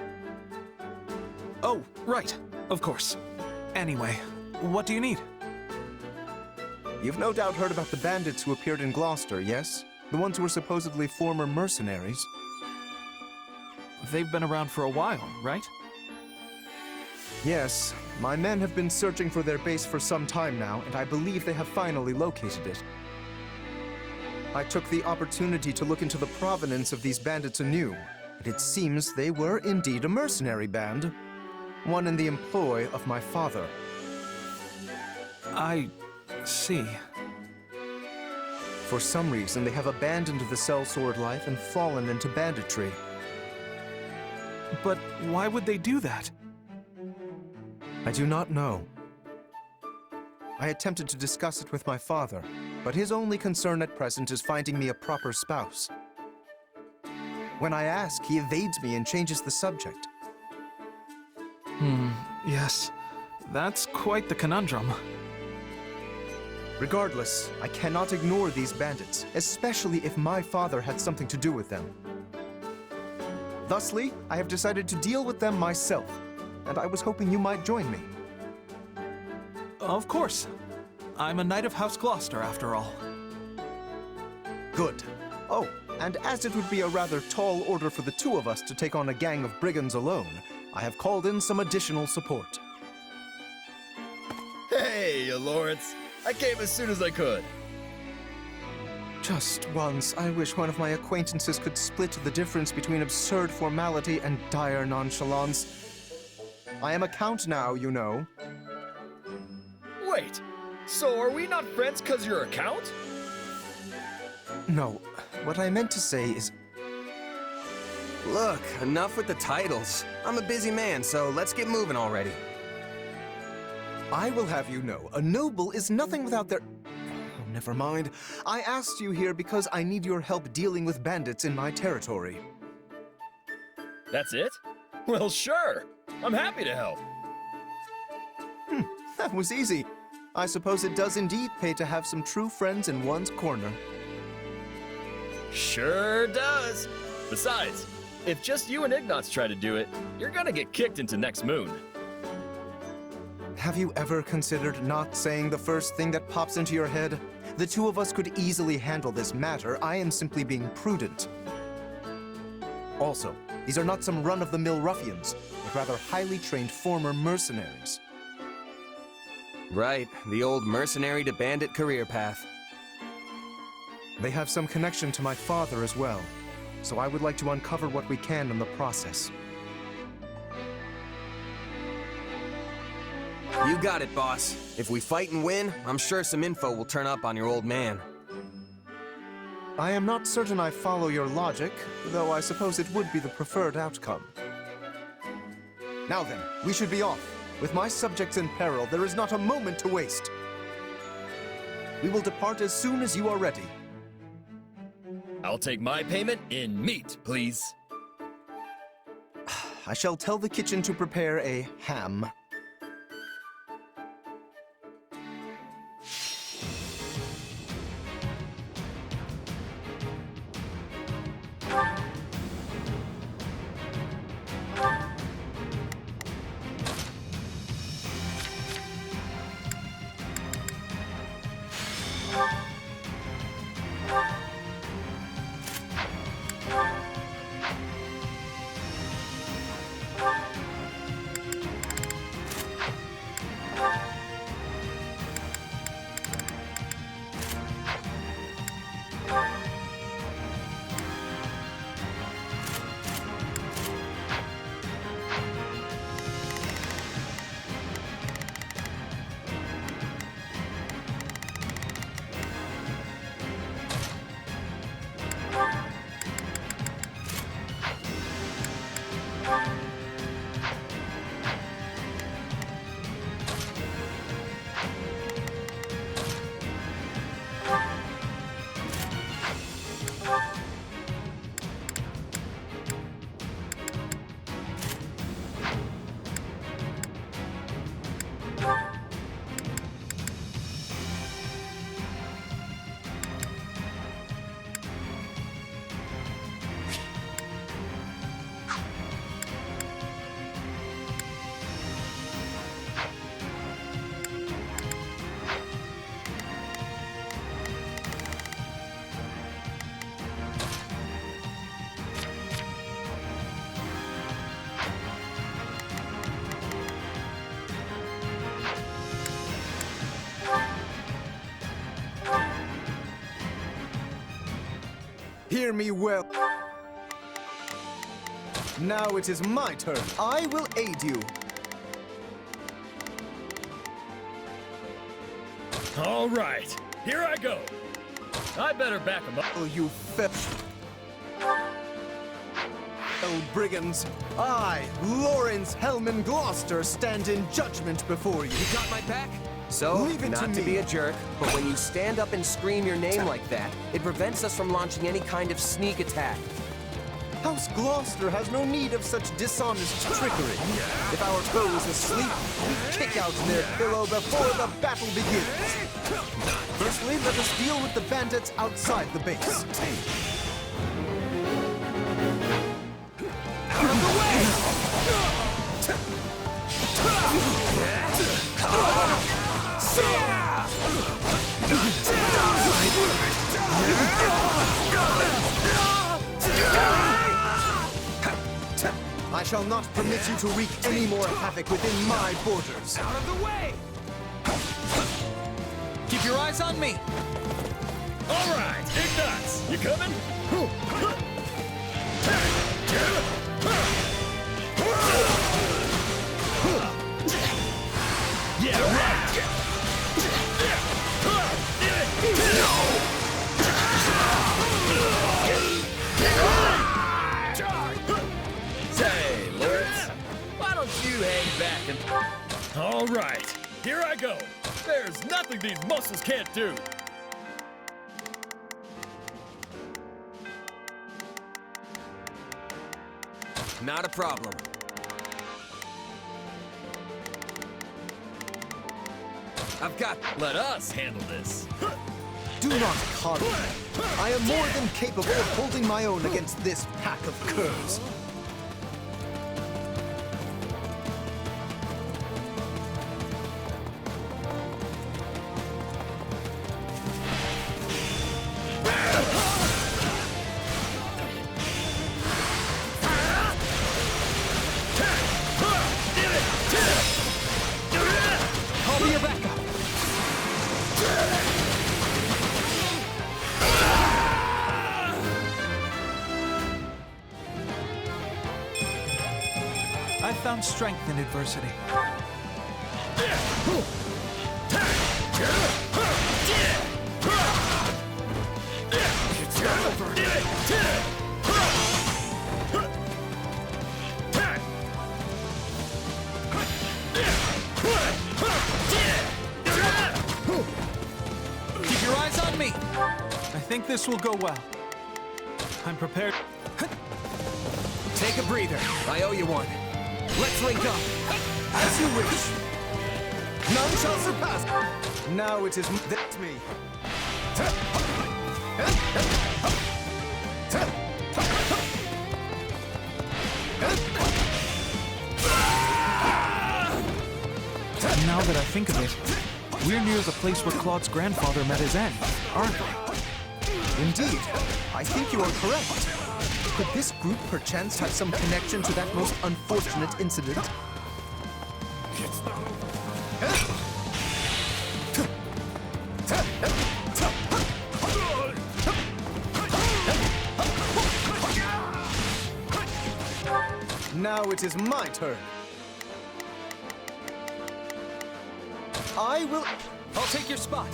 Oh, right. Of course. Anyway, what do you need? You've no doubt heard about the bandits who appeared in Gloucester, yes? The ones who were supposedly former mercenaries. They've been around for a while, right? Yes. My men have been searching for their base for some time now, and I believe they have finally located it. I took the opportunity to look into the provenance of these bandits anew, and it seems they were indeed a mercenary band. One in the employ of my father. I see. For some reason, they have abandoned the sellsword life and fallen into banditry. But why would they do that? I do not know. I attempted to discuss it with my father, but his only concern at present is finding me a proper spouse. When I ask, he evades me and changes the subject. Yes. That's quite the conundrum. Regardless, I cannot ignore these bandits, especially if my father had something to do with them. Thusly, I have decided to deal with them myself, and I was hoping you might join me. Of course. I'm a knight of House Gloucester, after all. Good. Oh, and as it would be a rather tall order for the two of us to take on a gang of brigands alone, I have called in some additional support. Hey, Lawrence. I came as soon as I could. Just once, I wish one of my acquaintances could split the difference between absurd formality and dire nonchalance. I am a count now, you know. Wait, so are we not friends because you're a count? No, what I meant to say is... Look, enough with the titles. I'm a busy man, so let's get moving already. I will have you know, a noble is nothing without their... Oh, never mind. I asked you here because I need your help dealing with bandits in my territory. That's it? Well, sure. I'm happy to help. That was easy. I suppose it does indeed pay to have some true friends in one's corner. Sure does. Besides, if just you and Ignatz try to do it, you're gonna get kicked into next moon. Have you ever considered not saying the first thing that pops into your head? The two of us could easily handle this matter. I am simply being prudent. Also, these are not some run-of-the-mill ruffians, but rather highly trained former mercenaries. Right, the old mercenary to bandit career path. They have some connection to my father as well, so I would like to uncover what we can in the process. You got it, boss. If we fight and win, I'm sure some info will turn up on your old man. I am not certain I follow your logic, though I suppose it would be the preferred outcome. Now then, we should be off. With my subjects in peril, there is not a moment to waste. We will depart as soon as you are ready. I'll take my payment in meat, please. I shall tell the kitchen to prepare a ham. Hear me well. Now it is my turn. I will aid you. All right, here I go. I better back him up. Oh, you brigands. I, Lawrence Hellman Gloucester, stand in judgment before you. You got my back? So, Leave it not to to be me. a jerk, but when you stand up and scream your name like that, it prevents us from launching any kind of sneak attack. House Gloucester has no need of such dishonest trickery. If our foe is asleep, we kick out their pillow before the battle begins. Firstly, let us deal with the bandits outside the base. Out of the way! I shall not permit you to wreak any more havoc within my borders. Out of the way! Keep your eyes on me! All right, Ignatz, you coming? Yeah, right! Say, Lawrence, why don't you hang back and... All right, here I go. There's nothing these muscles can't do. Not a problem. I've got... Let us handle this. Do not coddle me. I am more than capable of holding my own against this pack of curs. I'll be your backup! I found strength in adversity. It's not over. Keep your eyes on me! I think this will go well. I'm prepared. Take a breather. I owe you one. Let's link up. As you wish. None shall surpass. Now it is that's me. Now that I think of it, we're near the place where Claude's grandfather met his end, aren't we? Indeed. I think you are correct. Could this group perchance have some connection to that most unfortunate incident? Now it is my turn. I will... I'll take your spot.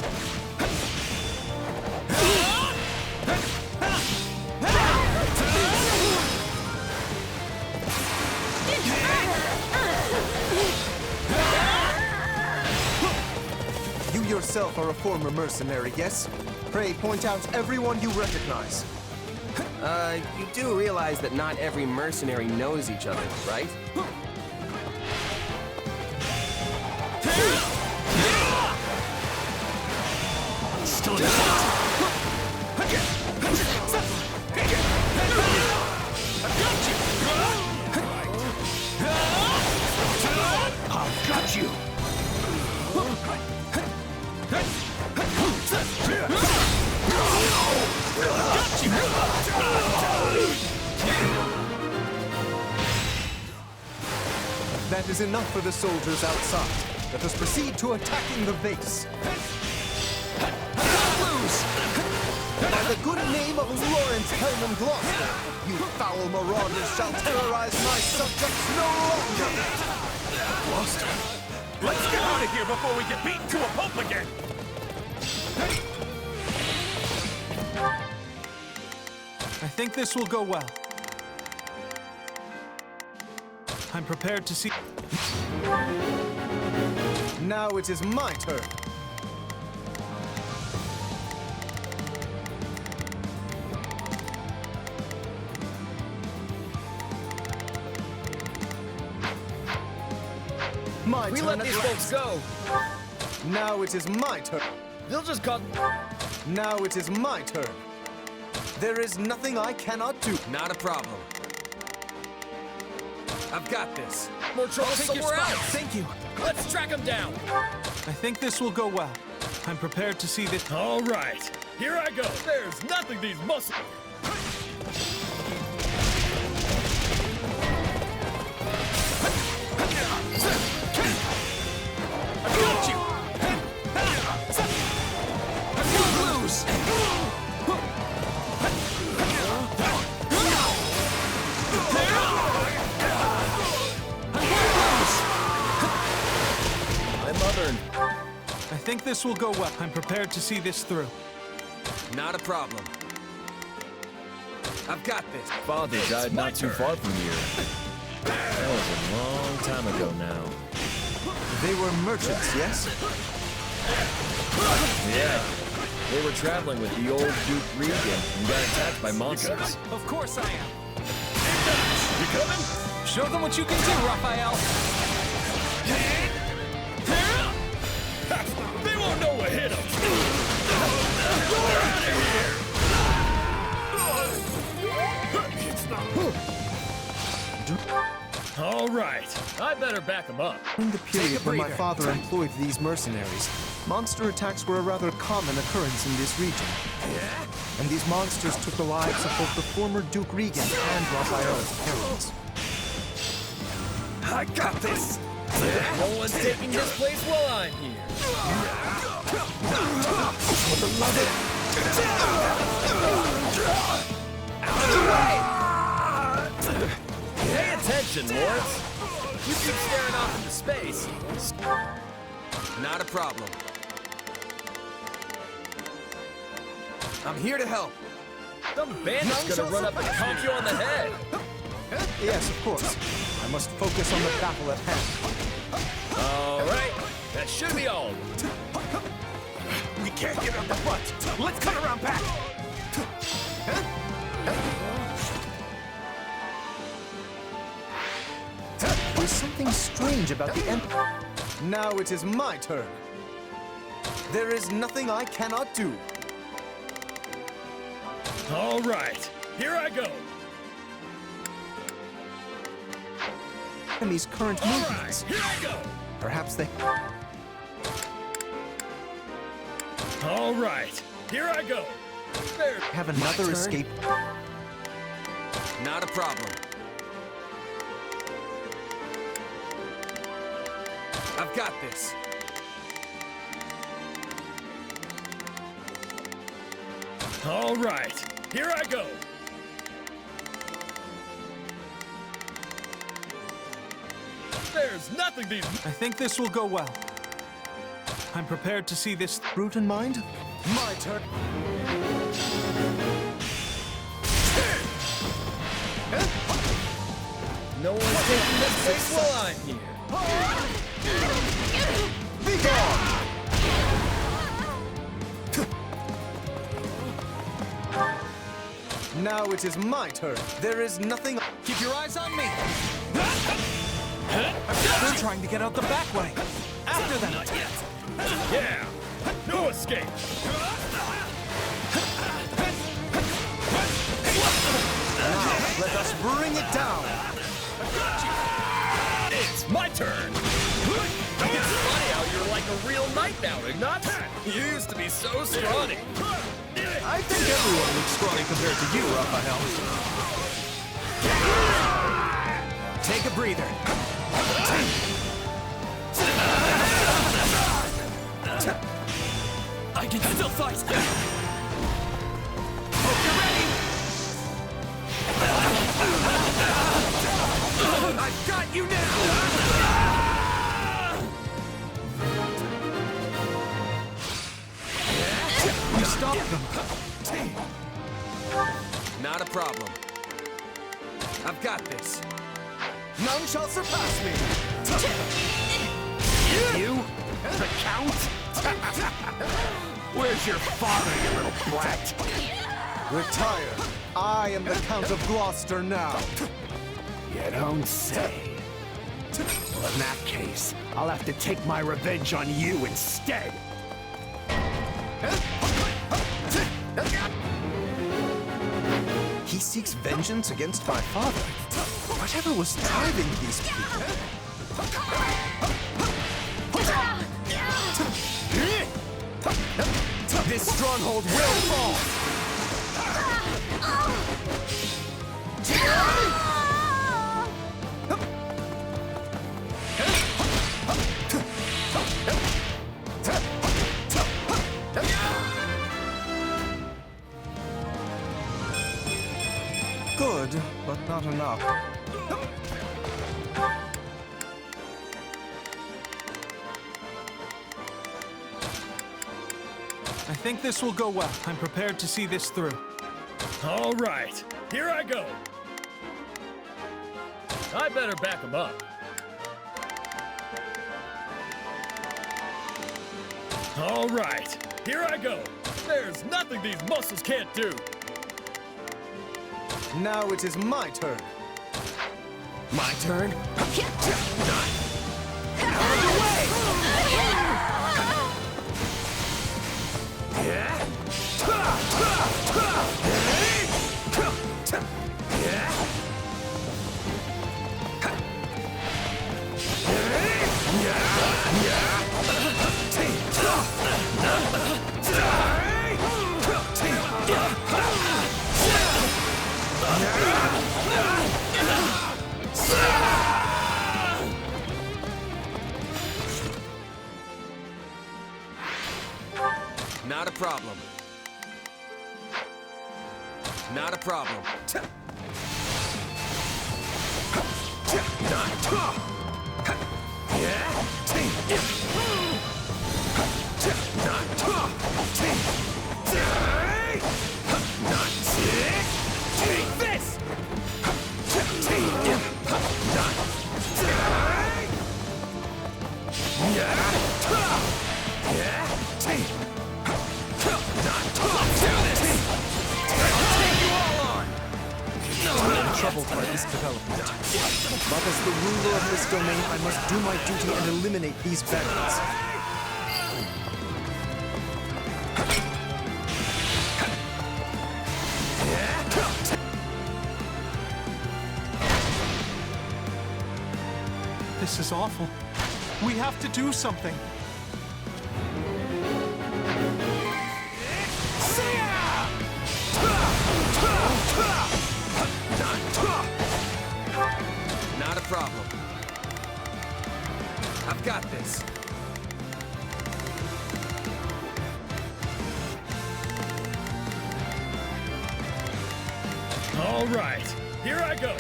You yourself are a former mercenary, yes? Pray point out everyone you recognize. You do realize that not every mercenary knows each other, right? Still in sight. I've got you. That is enough for the soldiers outside. Let us proceed to attacking the base. By the the good name of Lawrence Hellman Gloucester, you foul marauders shall terrorize my subjects no longer! Gloucester? Let's get out of here before we get beaten to a pulp again! I think this will go well. I'm prepared to see... Now it is my turn. My we turn let at these folks last. go. Now it is my turn. They'll just cut. Now it is my turn. There is nothing I cannot do. Not a problem. I've got this. More trouble somewhere else. Thank you. Let's track them down. I think this will go well. I'm prepared to see this. All right. Here I go. There's nothing these muscles... I got you! You lose! I'm mothered. I think this will go well. I'm prepared to see this through. Not a problem. I've got this. Father died not too far from here. That was a long time ago now. They were merchants, yes? Yeah. They were traveling with the old Duke Regan and got attacked by monsters. Of course I am. You coming? Show them what you can do, Raphael. They won't know what hit them. We're out of here. All right. I better back them up. In the period when my father employed these mercenaries, monster attacks were a rather common occurrence in this region. And these monsters took the lives of both the former Duke Regan and Raphael's parents. I got this. No one's taking this place while I'm here. For the love of... Out of the way! Pay attention, Lawrence. You keep staring off into space. Not a problem. I'm here to help. Some bandit's gonna run up and conk you on the head. Yes, of course. I must focus on the battle at hand. All right. That should be all. We can't get up the front. Let's cut around back. There's something strange about the Emperor. Now it is my turn. There is nothing I cannot do. All right. Here I go. Enemy's current movements. Here I go. Perhaps they... All right. Here I go. There. have another escape. Not a problem. I've got this. All right. Here I go. There's nothing these... I think this will go well. I'm prepared to see this... Brute in mind? My turn. No one's taking this place while I'm here. Be gone! Now it is my turn. There is nothing... Keep your eyes on me! They're trying to get out the back way. After them! Not yet. Yeah! No escape! Now, let us bring it down! It's my turn! It's funny how you're like a real knight now, Ignat. You used to be so scrawny. I think everyone looks scrawny compared to you, Raphael. Take a breather. I can still fight! I've got you now! We stopped them. Not a problem. I've got this. None shall surpass me! You? The Count? Where's your father, you little brat? Retire. I am the Count of Gloucester now. You don't say. Well, in that case, I'll have to take my revenge on you instead. He seeks vengeance against my father. Whatever was driving these people? This stronghold will fall! Good, but not enough. I think this will go well. I'm prepared to see this through. All right, here I go. I better back him up. All right, here I go. There's nothing these muscles can't do. Now it is my turn. My turn? Not a problem. Not a problem. Take this! Troubled by this development. But as the ruler of this domain, I must do my duty and eliminate these bandits. This is awful. We have to do something. Not a problem. I've got this. All right, here I go.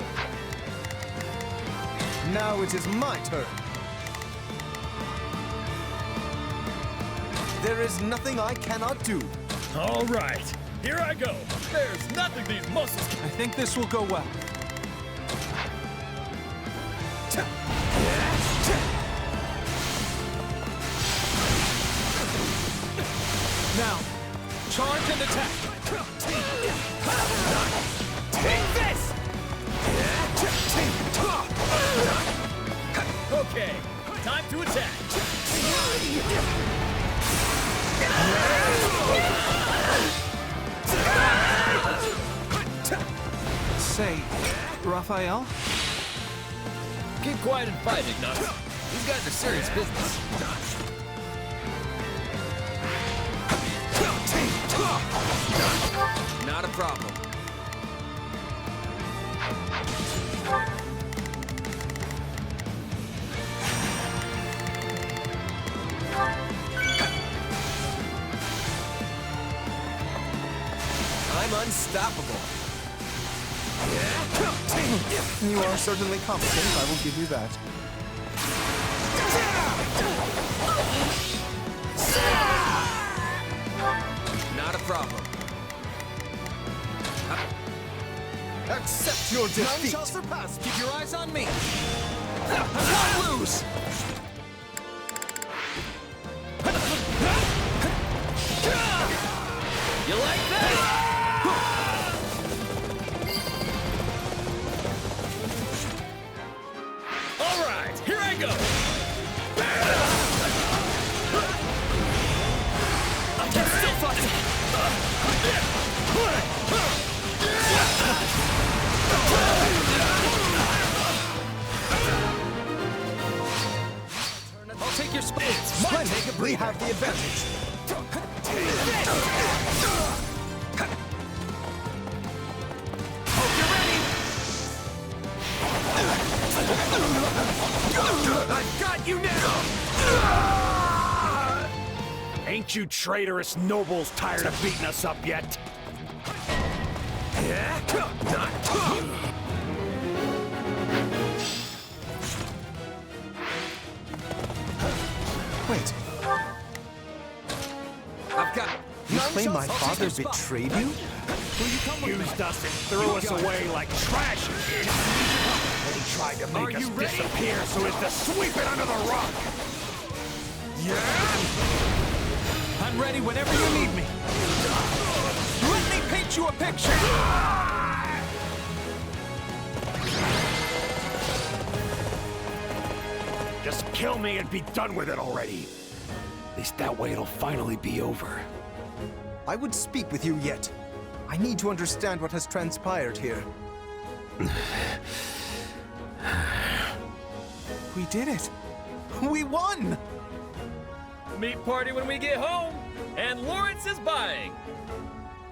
Now it is my turn. There is nothing I cannot do. All right, here I go. There's nothing these muscles can... I think this will go well. Now, charge and attack. Take this! Okay, time to attack. Say, Raphael? Keep quiet and fight, Ignatius. These guys are serious business. Not a problem. I'm unstoppable. You are certainly competent, I will give you that. Not a problem. Accept your defeat! None shall surpass. Keep your eyes on me. Not lose. You like that? All right, here I go. I can still fight. I'll take your spot. We have the advantage. Hope you're ready. I've got you now! Ain't you traitorous nobles tired of beating us up yet? Wait. I've got... You claim my father betrayed you? Used us and threw us away like trash again. Then he tried to make us disappear so as to sweep it under the rug. Yeah? I'm ready whenever you need me. Let me paint you a picture. Just kill me and be done with it already. At least that way it'll finally be over. I would speak with you yet. I need to understand what has transpired here. We did it! We won! Meat party when we get home, and Lawrence is buying.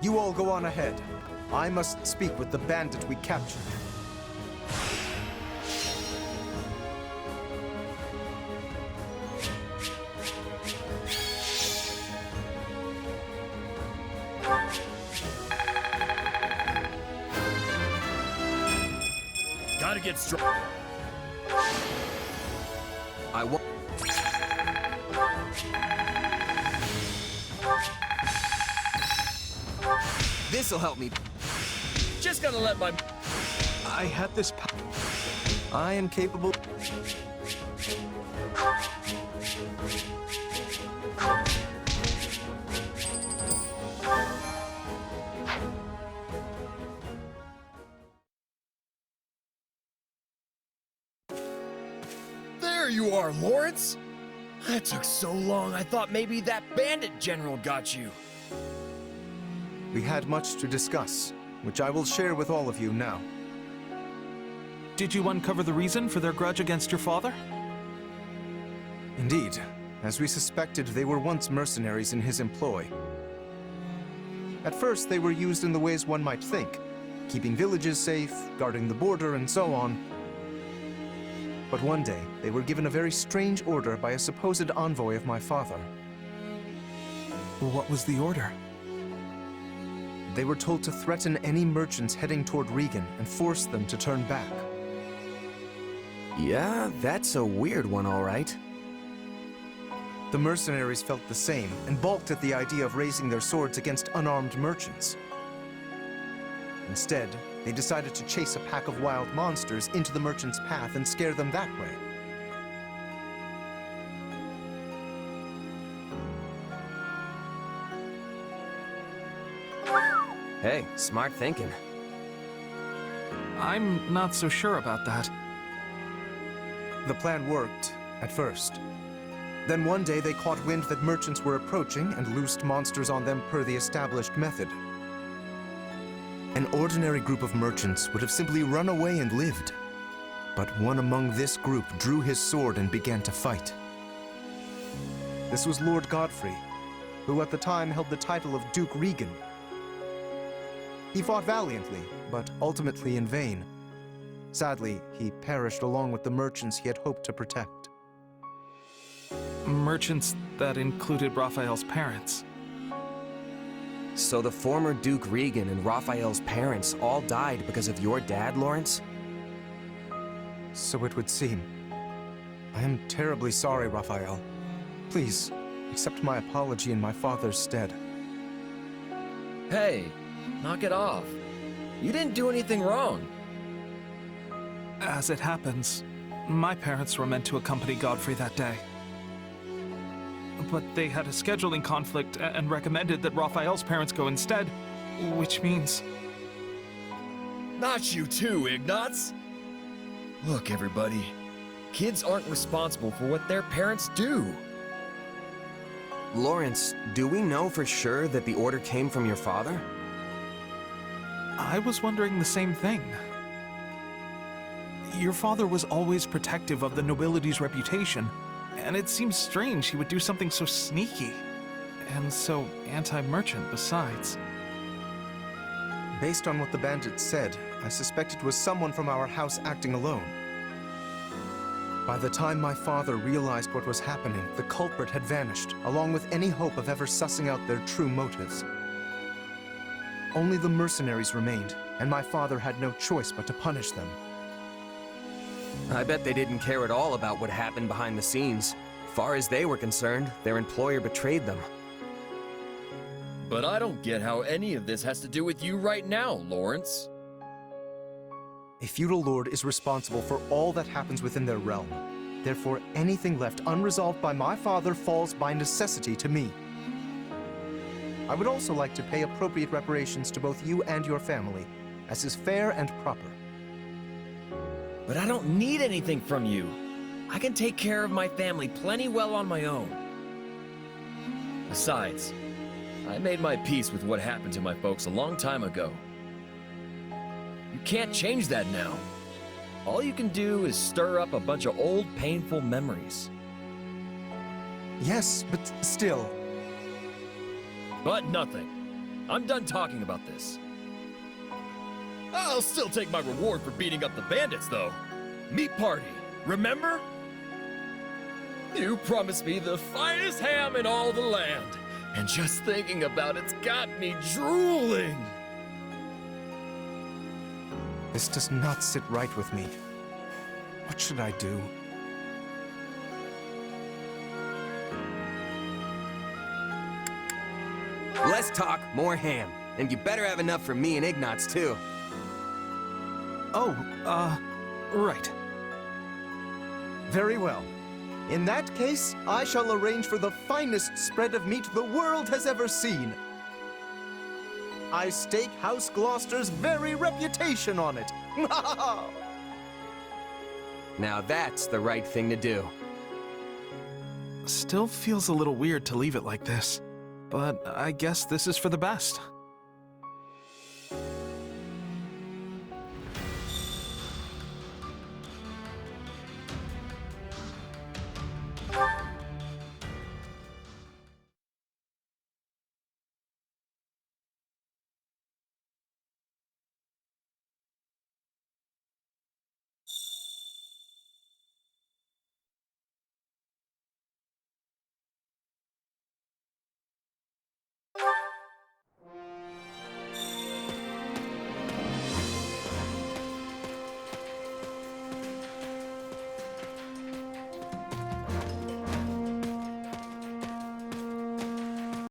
You all go on ahead. I must speak with the bandit we captured. Gotta get strong. I won't... This'll help me. Just gonna let my... I had this I am capable... There you are, Lawrence! That took so long, I thought maybe that bandit general got you. We had much to discuss, which I will share with all of you now. Did you uncover the reason for their grudge against your father? Indeed. As we suspected, they were once mercenaries in his employ. At first, they were used in the ways one might think, keeping villages safe, guarding the border, and so on. But one day, they were given a very strange order by a supposed envoy of my father. What was the order? They were told to threaten any merchants heading toward Regan and force them to turn back. Yeah, that's a weird one, all right. The mercenaries felt the same and balked at the idea of raising their swords against unarmed merchants. Instead, they decided to chase a pack of wild monsters into the merchants' path and scare them that way. Hey, smart thinking. I'm not so sure about that. The plan worked, at first. Then one day they caught wind that merchants were approaching and loosed monsters on them per the established method. An ordinary group of merchants would have simply run away and lived. But one among this group drew his sword and began to fight. This was Lord Godfrey, who at the time held the title of Duke Regan. He fought valiantly, but ultimately in vain. Sadly, he perished along with the merchants he had hoped to protect. Merchants that included Raphael's parents. So the former Duke Regan and Raphael's parents all died because of your dad, Lawrence? So it would seem. I am terribly sorry, Raphael. Please, accept my apology in my father's stead. Hey, knock it off. You didn't do anything wrong. As it happens, my parents were meant to accompany Godfrey that day. But they had a scheduling conflict and recommended that Raphael's parents go instead, which means... Not you too, Ignatz! Look, everybody. Kids aren't responsible for what their parents do. Lawrence, do we know for sure that the order came from your father? I was wondering the same thing. Your father was always protective of the nobility's reputation, and it seems strange he would do something so sneaky, and so anti-merchant besides. Based on what the bandits said, I suspect it was someone from our house acting alone. By the time my father realized what was happening, the culprit had vanished, along with any hope of ever sussing out their true motives. Only the mercenaries remained, and my father had no choice but to punish them. I bet they didn't care at all about what happened behind the scenes. Far as they were concerned, their employer betrayed them. But I don't get how any of this has to do with you right now, Lawrence. A feudal lord is responsible for all that happens within their realm. Therefore, anything left unresolved by my father falls by necessity to me. I would also like to pay appropriate reparations to both you and your family, as is fair and proper. But I don't need anything from you. I can take care of my family plenty well on my own. Besides, I made my peace with what happened to my folks a long time ago. You can't change that now. All you can do is stir up a bunch of old, painful memories. Yes, but still... But nothing. I'm done talking about this. I'll still take my reward for beating up the bandits, though. Meat party, remember? You promised me the finest ham in all the land, and just thinking about it's got me drooling. This does not sit right with me. What should I do? Less talk, more ham. And you better have enough for me and Ignatz, too. Oh, right. Very well. In that case, I shall arrange for the finest spread of meat the world has ever seen. I stake House Gloucester's very reputation on it. Now that's the right thing to do. Still feels a little weird to leave it like this, but I guess this is for the best.